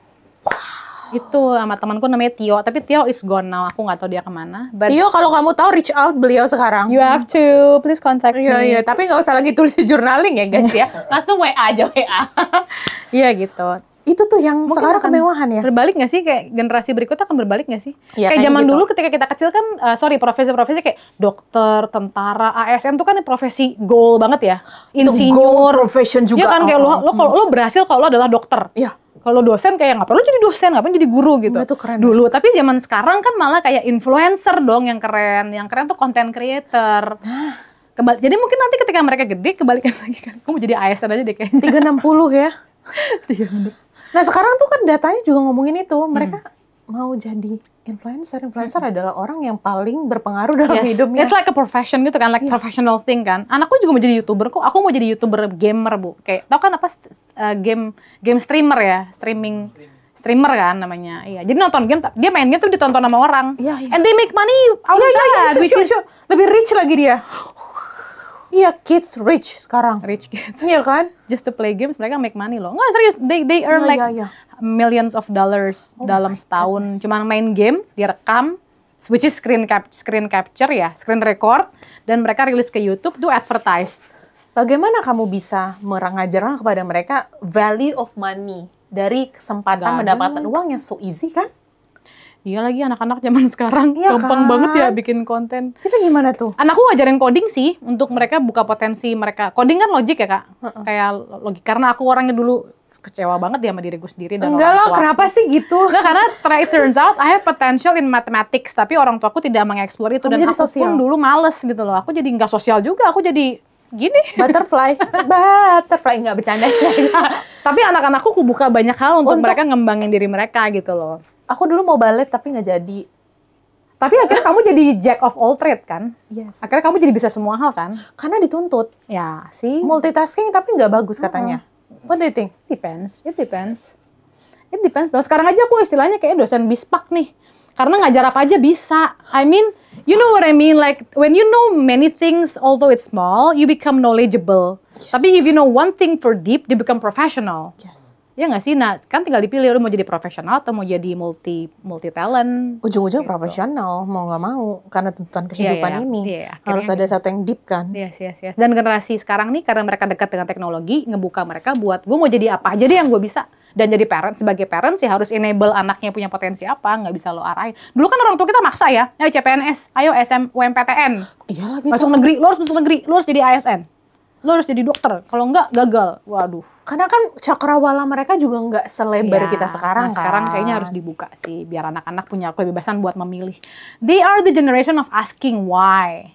Itu sama temanku namanya Tio, tapi Tio is gone now, aku nggak tahu dia kemana. But Tio, kalau kamu tahu reach out beliau sekarang. You have to, please contact me. Iya, tapi nggak usah lagi tulis di journaling ya guys ya. Langsung WA aja WA. Iya gitu. Itu tuh yang mungkin sekarang kemewahan ya. Berbalik nggak sih, kayak generasi berikutnya akan berbalik nggak sih? Ya, kayak zaman dulu ketika kita kecil kan, profesi-profesi kayak dokter, tentara, ASN tuh kan profesi goal banget ya. Insinyur. Profession juga. Iya kan, kayak lo berhasil kalau lo adalah dokter. Iya. Kalau dosen kayak ngapain lo jadi dosen, ngapain jadi guru gitu. Itu keren. Dulu, tapi zaman sekarang kan malah kayak influencer dong yang keren. Yang keren tuh content creator. Jadi mungkin nanti ketika mereka gede, kebalikan lagi kan. Kamu jadi ASN aja deh kayaknya. 360 ya. Iya bener. Nah sekarang tuh kan datanya juga ngomongin itu. Mereka mau jadi influencer. Influencer adalah orang yang paling berpengaruh dalam hidupnya. It's like a profession gitu kan, like professional thing kan. Anakku juga mau jadi YouTuber kok. Aku mau jadi YouTuber gamer, Bu. Kayak tau kan apa game streamer ya, streamer kan namanya. Iya. Jadi nonton game, dia main game tuh ditonton sama orang. Iya. And they make money out of that. Lebih rich lagi dia. Iya, kids rich sekarang. Rich kids. Iya kan? Just to play games, mereka make money loh. Nggak, serius. They earn millions of dollars dalam setahun. Cuma main game, direkam, which is screen capture ya, screen record, dan mereka rilis ke YouTube, tuh advertised. Bagaimana kamu bisa mengajarkan kepada mereka value of money dari kesempatan mendapatkan uang yang so easy kan? Iya lagi anak-anak zaman sekarang gampang banget ya bikin konten. Kita gimana tuh? Anakku ngajarin coding sih untuk mereka buka potensi mereka. Coding kan logik ya Kak? Kayak logik. Karena aku orangnya dulu kecewa banget ya sama diriku sendiri dan enggak loh, kenapa sih gitu? Enggak, karena it turns out I have potential in mathematics, tapi orang tuaku tidak mengeksplor itu. Dan aku pun dulu males gitu loh. Aku jadi nggak sosial juga, aku jadi gini. Butterfly nggak bercanda. Tapi anak-anakku aku buka banyak hal untuk mereka ngembangin diri mereka gitu loh. Aku dulu mau balet tapi nggak jadi. Tapi akhirnya kamu jadi jack of all trade kan? Yes. Akhirnya kamu jadi bisa semua hal kan? Karena dituntut. Ya sih. Multitasking tapi nggak bagus katanya. What do you think? It depends. Loh, sekarang aja aku istilahnya kayak dosen bispak nih. Karena ngajar apa aja bisa. I mean, you know what I mean? Like, when you know many things, although it's small, you become knowledgeable. Yes. Tapi if you know one thing for deep, you become professional. Yes. Ya nggak sih? Nah, kan tinggal dipilih lu mau jadi profesional atau mau jadi multi talent. Ujung-ujung gitu. Profesional, mau nggak mau. Karena tuntutan kehidupan ini. Harus ada satu yang deep kan. Yes. Dan generasi sekarang nih, karena mereka dekat dengan teknologi, ngebuka mereka buat, gue mau jadi apa aja deh yang gue bisa. Dan jadi sebagai parent sih harus enable anaknya punya potensi apa, nggak bisa lo arahin. Dulu kan orang tua kita maksa ya, ayo CPNS, ayo UMPTN. Iya lagi. Masuk negeri, lo harus masuk negeri, lo harus jadi ASN. Lo harus jadi dokter, kalau enggak gagal. Waduh. Karena kan cakrawala mereka juga nggak selebar kita sekarang kan. Sekarang kayaknya harus dibuka sih, biar anak-anak punya kebebasan buat memilih. They are the generation of asking why.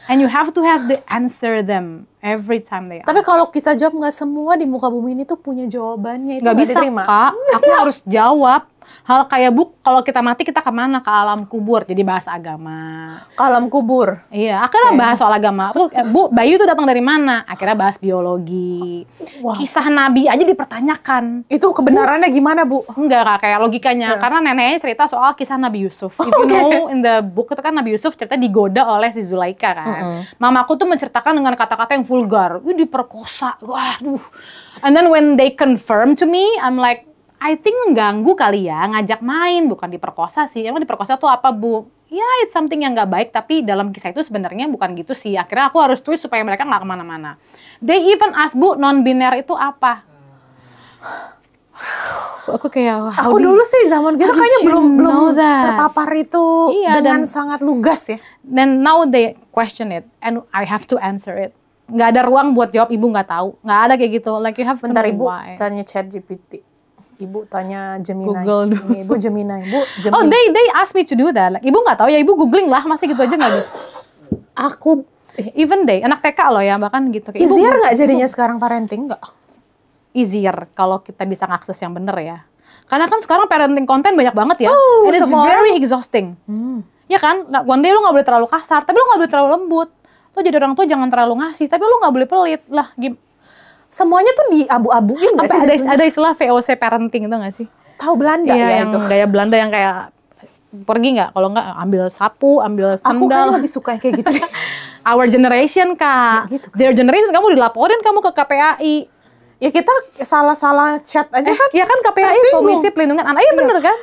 And you have to have the answer them every time they ask. Tapi kalau kita jawab, nggak semua di muka bumi ini tuh punya jawabannya. Itu nggak bisa, diterima. Kak. Aku harus jawab. Hal kayak Bu, kalau kita mati kita kemana? Ke alam kubur, jadi bahas agama. Ke alam kubur? Iya, akhirnya bahas soal agama. Bu, bayi itu datang dari mana? Akhirnya bahas biologi. Wow. Kisah Nabi aja dipertanyakan. Itu kebenarannya gimana, Bu? Enggak, Kak, kayak logikanya. Karena neneknya cerita soal kisah Nabi Yusuf. If you know, in the book itu kan Nabi Yusuf cerita digoda oleh si Zulaika kan. Mamaku tuh menceritakan dengan kata-kata yang vulgar. Diperkosa. Waduh. And then when they confirm to me, I'm like, I think mengganggu kali ya, ngajak main, bukan diperkosa sih. Emang diperkosa tuh apa, Bu? Ya, it's something yang nggak baik, tapi dalam kisah itu sebenarnya bukan gitu sih. Akhirnya aku harus twist supaya mereka nggak kemana-mana. They even ask, Bu, non-biner itu apa? Aku kayak, aku dulu sih zaman kita kayaknya belum terpapar itu dengan sangat lugas ya. Then now they question it, and I have to answer it. Nggak ada ruang buat jawab, Ibu nggak tahu. Nggak ada kayak gitu. Like you have to know why. Ibu tanya ChatGPT. Ibu tanya Gemini. Google dulu. Ibu Gemini. Oh, they ask me to do that. Like, Ibu nggak tahu ya, Ibu googling lah, masih gitu aja nggak bisa. Aku, even anak TK loh ya, bahkan gitu. Easier nggak jadinya sekarang parenting nggak? Easier kalau kita bisa ngakses yang bener ya. Karena kan sekarang parenting konten banyak banget ya. And it's very exhausting. Ya kan, one day lu nggak boleh terlalu kasar, tapi lu nggak boleh terlalu lembut. Lu jadi orang tua jangan terlalu ngasih, tapi lu nggak boleh pelit lah. Semuanya tuh diabu-abuin nggak sih? Ada istilah VOC parenting itu nggak sih? Tahu Belanda ya yang itu? Gaya Belanda yang kayak pergi nggak? Kalau nggak ambil sapu, ambil sendal. Aku kan lebih suka kayak gitu. Our generation, Kak. Ya, gitu, kan? Their generation kamu dilaporin kamu ke KPAI. Ya kita salah-salah chat aja kan? Iya kan KPAI Komisi Pelindungan Anak. Iya bener kan?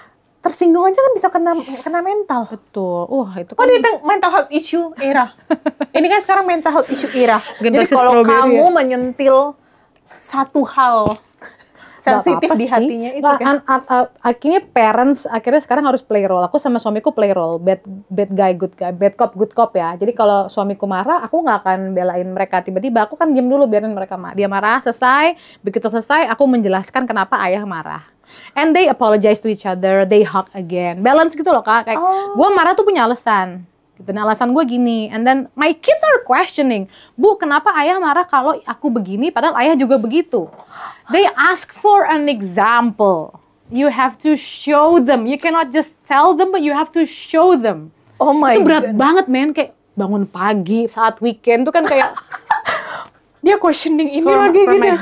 Tersinggung aja kan bisa kena mental. Betul. Itu kan. Itu mental health issue era. Ini kan sekarang mental health issue era. Jadi kalau kamu menyentil satu hal sensitif di hatinya itu kan. Akhirnya parents sekarang harus play role. Aku sama suamiku play role, bad guy, good guy, bad cop, good cop ya. Jadi kalau suamiku marah, aku nggak akan belain mereka tiba-tiba. Aku kan diam dulu biarin mereka dia marah, selesai. Begitu selesai, aku menjelaskan kenapa ayah marah. And they apologize to each other, they hug again. Balance gitu loh, Kak. Kayak gue marah tuh punya alasan. Gitu. Nah, alasan gue gini. And then my kids are questioning, Bu, kenapa ayah marah kalau aku begini padahal ayah juga begitu? They ask for an example. You have to show them. You cannot just tell them, but you have to show them. Oh my God. Itu berat banget, men. Kayak bangun pagi saat weekend tuh kan kayak dia questioning ini lagi gitu.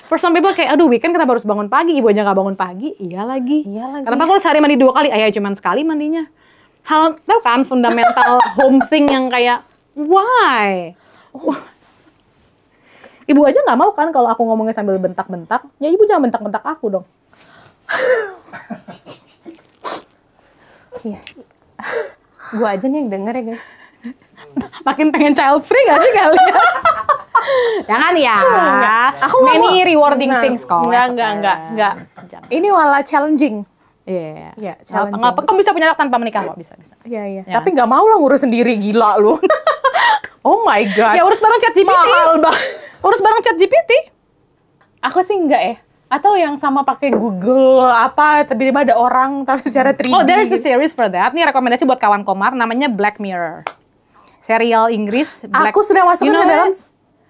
For some people kayak, aduh weekend kenapa harus bangun pagi? Ibu aja nggak bangun pagi. Iya lagi. Kenapa kalau sehari mandi 2 kali? Ayah cuma sekali mandinya. Hal itu kan fundamental home thing yang kayak why? Ibu aja nggak mau kan kalau aku ngomongnya sambil bentak-bentak. Ya ibu jangan bentak-bentak aku dong. Iya. Gua aja nih yang denger ya guys. Makin pengen child free gak sih kalian? Jangan ya. Aku many rewarding things kok. Enggak. Ini malah challenging. Iya. Yeah, challenging. Nggak, kamu bisa punya anak tanpa menikah kok, bisa. Iya. Ya. Tapi nggak mau lah ngurus sendiri, gila lu. Oh my God. Ya urus bareng ChatGPT. Mahal banget. Urus bareng ChatGPT. Aku sih enggak ya. Atau yang sama pakai Google apa, tiba-tiba ada orang tapi secara 3D. Oh, there is a series for that. Ini rekomendasi buat kawan Komar, namanya Black Mirror. Serial Inggris. Aku sudah masukkan ke dalam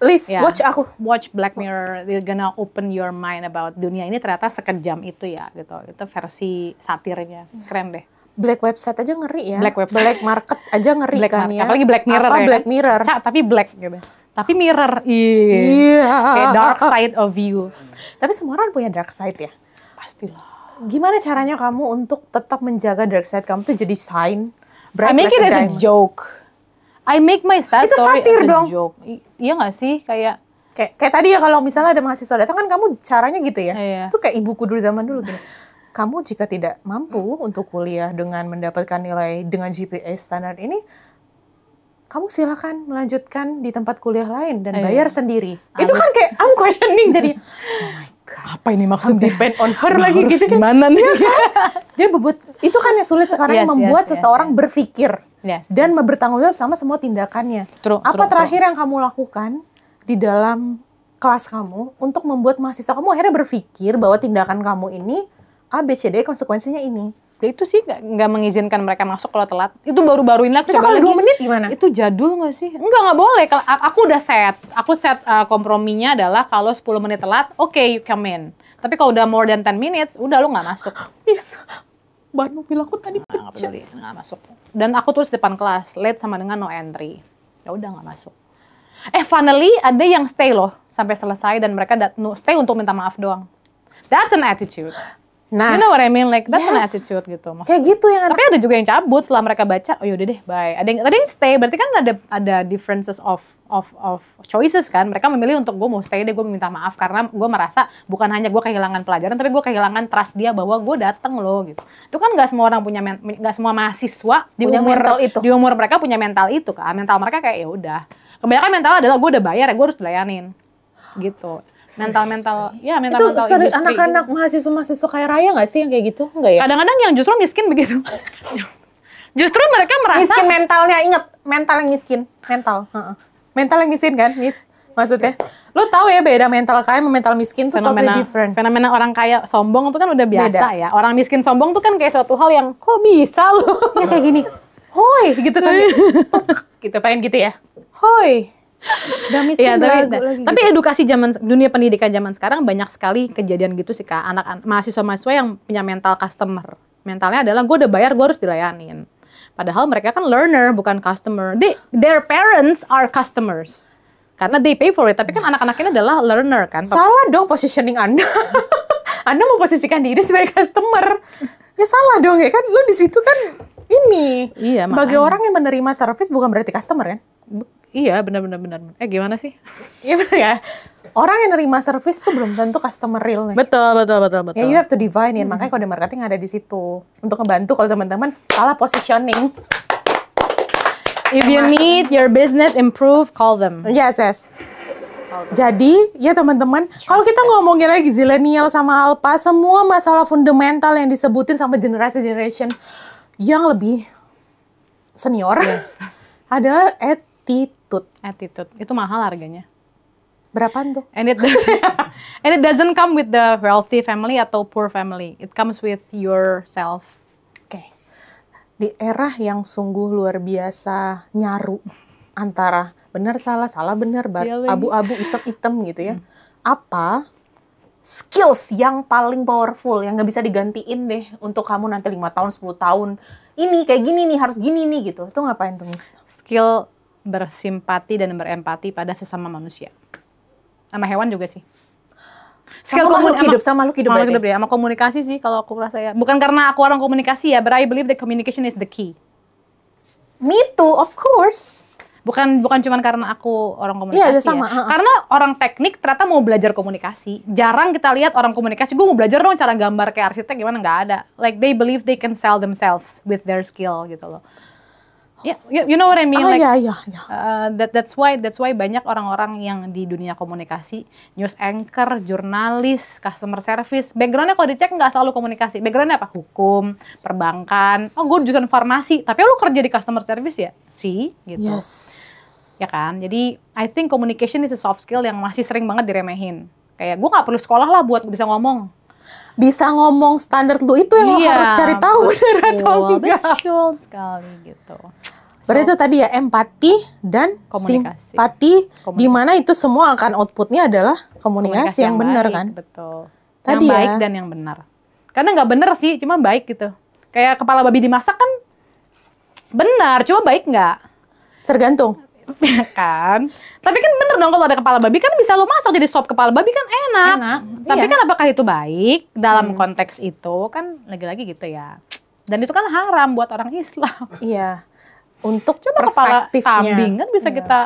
list, yeah. Watch Black Mirror, you're gonna open your mind about dunia ini ternyata sekejam itu ya, gitu. Itu versi satirnya, keren deh. Black website aja ngeri ya. Black market aja ngeri kan ya. Apalagi Black Mirror. Black Mirror. Tapi black gitu. Tapi mirror, iya. Kayak dark side of you. Tapi semua orang punya dark side ya. Pastilah. Gimana caranya kamu untuk tetap menjaga dark side kamu tuh jadi shine? I make it as a joke. I make my sad story as a joke. Iya nggak sih? Kayak tadi ya kalau misalnya ada mahasiswa datang kan kamu caranya gitu ya. Iya. Itu kayak ibuku dulu zaman dulu gini. Kamu jika tidak mampu untuk kuliah dengan mendapatkan nilai dengan GPA standar ini, kamu silakan melanjutkan di tempat kuliah lain dan bayar sendiri. Itu kan kayak I'm questioning jadi, oh my God. Apa ini maksudnya? Depend on her lagi gitu kan. Gimana nih? Dia bebut. Itu kan yang sulit sekarang membuat seseorang berpikir. Dan bertanggung jawab sama semua tindakannya. Apa terakhir yang kamu lakukan di dalam kelas kamu untuk membuat mahasiswa kamu akhirnya berpikir bahwa tindakan kamu ini A, B, C, D konsekuensinya ini. Ya itu sih nggak mengizinkan mereka masuk kalau telat. Itu baru-baru ini. Bisa kalau 2 menit gimana? Itu jadul nggak sih? Nggak boleh. Kalau aku udah set. Aku set komprominya adalah kalau 10 menit telat, oke, you come in. Tapi kalau udah more than 10 minutes, udah lu nggak masuk. Bisa. Ban mobil aku tadi pecah. Nggak peduli, nggak masuk. Dan aku tulis depan kelas, late sama dengan no entry. Ya udah nggak masuk. Finally ada yang stay loh sampai selesai dan mereka stay untuk minta maaf doang. That's an attitude. Nah, you know what I mean? Like that's an attitude gitu. Maksudnya, kayak gitu yang tapi ada juga yang cabut setelah mereka baca. Oh yaudah deh, bye. Ada yang stay. Berarti kan ada differences of choices kan. Mereka memilih untuk gue mau stay deh, gue minta maaf karena gue merasa bukan hanya gue kehilangan pelajaran, tapi gue kehilangan trust dia bahwa gue datang loh gitu. Itu kan nggak semua orang nggak semua mahasiswa di umur mereka punya mental itu kan. Mental mereka kayak ya udah. Kebanyakan mental adalah gue udah bayar ya, gue harus dilayanin gitu. Mental industri. Itu anak-anak mahasiswa kayak Raya nggak sih yang kayak gitu? Nggak ya? Kadang-kadang yang justru miskin begitu. Justru mereka merasa miskin mentalnya, inget mental yang miskin, mental yang miskin kan, Miss? Maksudnya, lu tahu ya beda mental kaya sama mental miskin tuh totally different. Fenomena orang kaya sombong itu kan udah biasa ya. Orang miskin sombong tuh kan kayak suatu hal yang kok bisa lu? Ya kayak gini, hoi gitu kan, gitu pengen gitu ya, hoi. Udah miskin lagi. Tapi gitu. Edukasi dunia pendidikan zaman sekarang banyak sekali kejadian gitu sih Kak. Anak mahasiswa-mahasiswa yang punya mental customer. Mentalnya adalah gue udah bayar, gue harus dilayanin. Padahal mereka kan learner, bukan customer. Their parents are customers. Karena they pay for it. Tapi kan anak-anak ini adalah learner kan. Salah dong positioning Anda. Anda memposisikan diri sebagai customer. Ya salah dong ya kan. Lu di situ kan ini. Iya, sebagai orang yang menerima service bukan berarti customer kan? Iya, benar. Gimana sih? Iya benar ya. Orang yang nerima service tuh belum tentu customer real nih. Betul. Ya, you have to divine it. Makanya kode marketing ada di situ. Untuk ngebantu kalau teman-teman salah positioning. If you need your business improve, call them. Yes. Jadi, ya teman-teman, kalau kita ngomongin lagi zilenial sama alpha, semua masalah fundamental yang disebutin sama generation yang lebih senior adalah attitude. Itu mahal harganya. Berapaan tuh? And it doesn't come with the wealthy family atau poor family. It comes with yourself. Oke. Di era yang sungguh luar biasa nyaru antara benar salah benar, abu-abu hitam gitu ya. Apa skills yang paling powerful yang nggak bisa digantiin deh untuk kamu nanti 5 tahun, 10 tahun. Ini kayak gini nih, harus gini nih gitu. Itu ngapain tuh, Miss? Skill bersimpati dan berempati pada sesama manusia. Sama hewan juga sih. Skill sama makhluk hidup ya. Sama komunikasi sih kalau aku rasa ya. Bukan karena aku orang komunikasi ya, but I believe that communication is the key. Me too, of course. Bukan cuma karena aku orang komunikasi sama. Karena orang teknik ternyata mau belajar komunikasi. Jarang kita lihat orang komunikasi, gue mau belajar dong cara gambar kayak arsitek gimana, nggak ada. Like they believe they can sell themselves with their skill gitu loh. Yeah, you know what I mean? That's why banyak orang-orang yang di dunia komunikasi, news anchor, jurnalis, customer service, backgroundnya kalau dicek nggak selalu komunikasi. Backgroundnya apa? Hukum, perbankan. Oh, gue jurusan farmasi, tapi lu kerja di customer service ya? Sih, gitu. Yes. Ya kan? Jadi, I think communication is a soft skill yang masih sering banget diremehin. Kayak gue nggak perlu sekolah lah buat bisa ngomong. Bisa ngomong standar lu itu yang lo harus cari tahu benar atau enggak. Betul sekali gitu. Berarti itu tadi ya empati dan komunikasi. Simpati, di mana itu semua akan outputnya adalah komunikasi yang benar kan? Betul. Tadi yang baik dan yang benar. Karena nggak benar sih, cuma baik gitu. Kayak kepala babi dimasak kan benar, cuma baik nggak? Tergantung. Kan? Tapi kan bener dong kalau ada kepala babi kan bisa lo masak jadi sop kepala babi kan enak. Tapi kan apakah itu baik dalam konteks itu kan lagi-lagi gitu ya. Dan itu kan haram buat orang Islam. Iya. Untuk coba kepala kambing kan bisa kita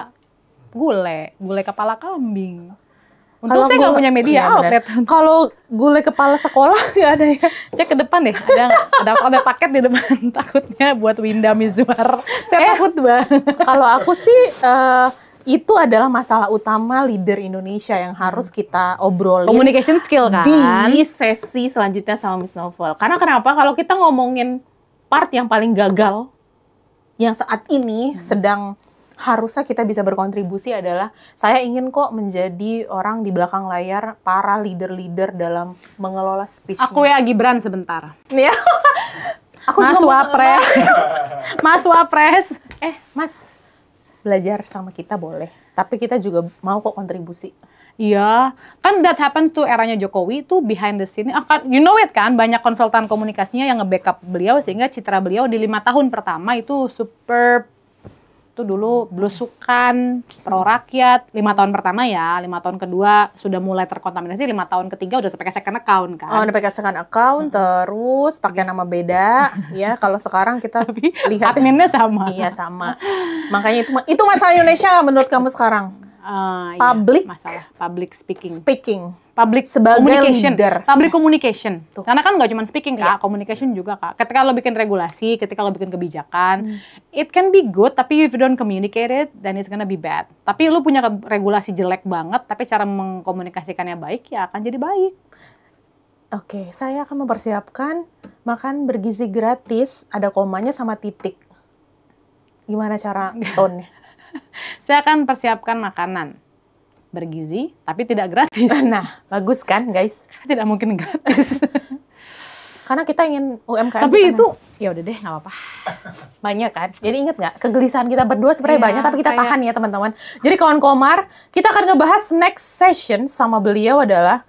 gulai kepala kambing. Untung saya nggak punya media outlet. Kalau gulai kepala sekolah nggak ada ya. Cek ke depan deh, ada paket di depan takutnya buat Winda Mizwar. Saya takut banget. Kalau aku sih itu adalah masalah utama leader Indonesia yang harus kita obrolin. Communication skill kan? Di sesi selanjutnya sama Miss Novel. Karena kenapa? Kalau kita ngomongin part yang paling gagal, yang saat ini sedang harusnya kita bisa berkontribusi adalah saya ingin kok menjadi orang di belakang layar para leader-leader dalam mengelola speech. Aku ya Gibran sebentar. Ya. Aku Mas juga Wapres. Mas Wapres. Mas, belajar sama kita boleh. Tapi kita juga mau kok kontribusi. Iya, kan that happens tuh eranya Jokowi tuh behind the scene. You know it kan, banyak konsultan komunikasinya yang nge-backup beliau sehingga citra beliau di 5 tahun pertama itu super. Itu dulu belusukan, pro rakyat, 5 tahun pertama ya, 5 tahun kedua sudah mulai terkontaminasi, 5 tahun ketiga udah pakai second account kan. Oh, udah pakai second account, terus pakai nama beda, ya. Kalau sekarang kita lihat adminnya sama. Iya sama. Makanya itu masalah Indonesia menurut kamu sekarang? Public, iya, masalah public speaking. Public sebagai leader. Public communication. Tuh. Karena kan nggak cuma speaking, Kak. Iya. Communication juga, Kak. Ketika lo bikin regulasi, ketika lo bikin kebijakan, it can be good, tapi if you don't communicate it, then it's gonna be bad. Tapi lo punya regulasi jelek banget, tapi cara mengkomunikasikannya baik, ya akan jadi baik. Oke, saya akan mempersiapkan makan bergizi gratis, ada komanya sama titik. Gimana cara tone-nya? Saya akan persiapkan makanan bergizi, tapi tidak gratis. Nah, bagus kan, guys? Tidak mungkin gratis. Karena kita ingin UMKM. Tapi itu, ya udah deh, nggak apa-apa. Banyak kan? Jadi inget nggak? Kegelisahan kita berdua sebenarnya banyak, tapi kita tahan ya, teman-teman. Jadi kawan Komar, kita akan ngebahas next session sama beliau adalah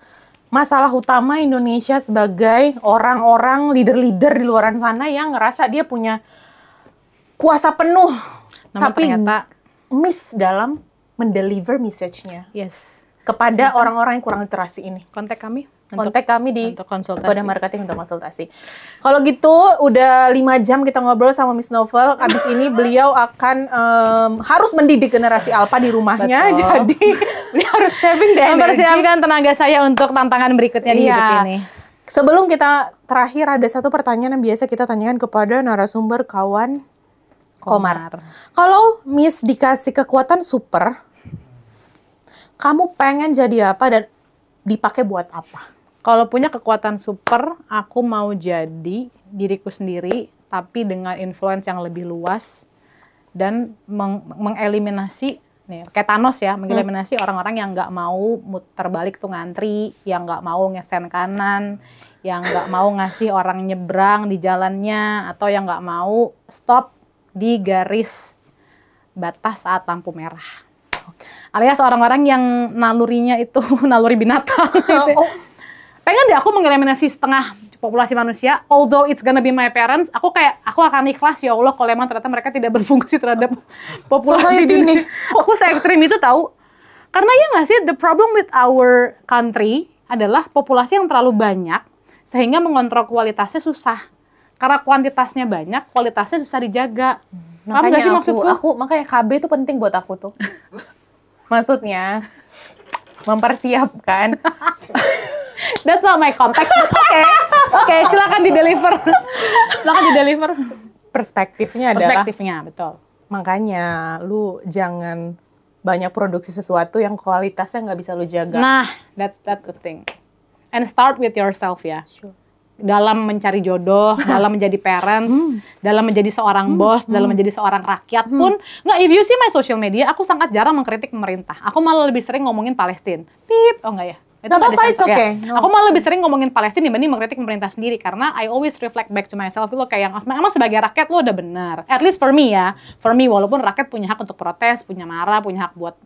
masalah utama Indonesia sebagai orang-orang leader-leader di luar sana yang ngerasa dia punya kuasa penuh. Namun tapi ternyata miss dalam mendeliver message-nya. Yes. Kepada orang-orang yang kurang literasi ini. Kontak kami. Kontak kami di untuk konsultasi. Kode Marketing untuk konsultasi. Kalau gitu, udah 5 jam kita ngobrol sama Miss Novel. Abis ini beliau akan harus mendidik generasi Alpha di rumahnya. Betul. Jadi, beliau harus saving the energy. Mempersiapkan tenaga saya untuk tantangan berikutnya di hidup ini. Sebelum kita terakhir, ada satu pertanyaan yang biasa kita tanyakan kepada narasumber kawan Komar. Kalau Miss dikasih kekuatan super, kamu pengen jadi apa dan dipakai buat apa? Kalau punya kekuatan super, aku mau jadi diriku sendiri, tapi dengan influence yang lebih luas dan mengeliminasi, nih, kayak Thanos ya, mengeliminasi orang-orang yang nggak mau muter balik tuh ngantri, yang nggak mau ngesen kanan, yang nggak mau ngasih orang nyebrang di jalannya, atau yang nggak mau stop di garis batas saat lampu merah. Alias orang-orang yang nalurinya itu naluri binatang. Gitu. Pengen deh aku mengeliminasi setengah populasi manusia, although it's gonna be my parents, aku akan ikhlas ya Allah kalau emang ternyata mereka tidak berfungsi terhadap populasi ini. Aku se-ekstrim itu tahu. Karena ya nggak sih, the problem with our country adalah populasi yang terlalu banyak sehingga mengontrol kualitasnya susah. Karena kuantitasnya banyak, kualitasnya susah dijaga. Makanya sih maksudku? Makanya KB itu penting buat aku tuh. Maksudnya mempersiapkan. That's not my context. Oke, silakan di-deliver. Perspektifnya adalah. Betul. Makanya lu jangan banyak produksi sesuatu yang kualitasnya nggak bisa lu jaga. Nah, that's the thing. And start with yourself ya. Sure. Dalam mencari jodoh, dalam menjadi parents, dalam menjadi seorang bos, dalam menjadi seorang rakyat pun, nggak, if you see my social media, aku sangat jarang mengkritik pemerintah. Aku malah lebih sering ngomongin Palestina. Oh enggak ya? Itu apa-apa, it's okay. Ya. No. Aku malah lebih sering ngomongin Palestina dibanding mengkritik pemerintah sendiri, karena I always reflect back to myself, lo kayak emang sebagai rakyat lo udah benar. At least for me ya, walaupun rakyat punya hak untuk protes, punya marah, punya hak buat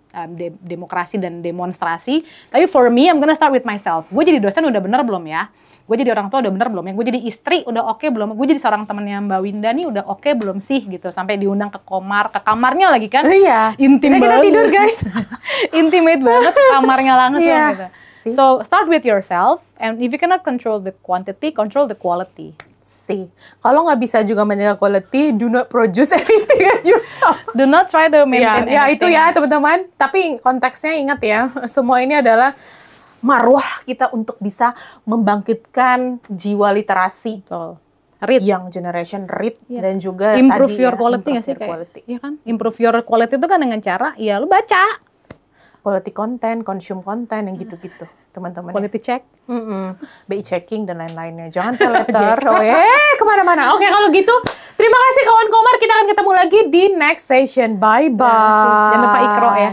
demokrasi dan demonstrasi, tapi for me, I'm gonna start with myself. Gue jadi dosen udah benar belum ya? Gue jadi orang tua udah bener belum ya? Gue jadi istri udah oke belum? Gue jadi seorang temennya Mbak Winda nih udah oke belum sih gitu? Sampai diundang ke kamarnya lagi kan? Iya. Intim banget. Kita tidur guys. Intimate banget kamarnya langsung gitu. See? So start with yourself, and if you cannot control the quantity, control the quality. Kalau nggak bisa juga menjaga quality, do not produce anything at yourself. Do not try to maintain anything. Ya itu ya teman-teman. Tapi konteksnya ingat ya, semua ini adalah marwah kita untuk bisa membangkitkan jiwa literasi. Betul. Read. Young generation read dan juga improve tadi your quality nggak sih? Iya kan? Improve your quality itu kan dengan cara ya lu baca. Quality content, consume content yang gitu-gitu, teman-teman. Quality check. BI checking dan lain-lainnya. Jangan pay letter. Kemana-mana. Oke, kalau gitu terima kasih kawan Komar. Kita akan ketemu lagi di next session. Bye-bye. Jangan lupa ikro ya.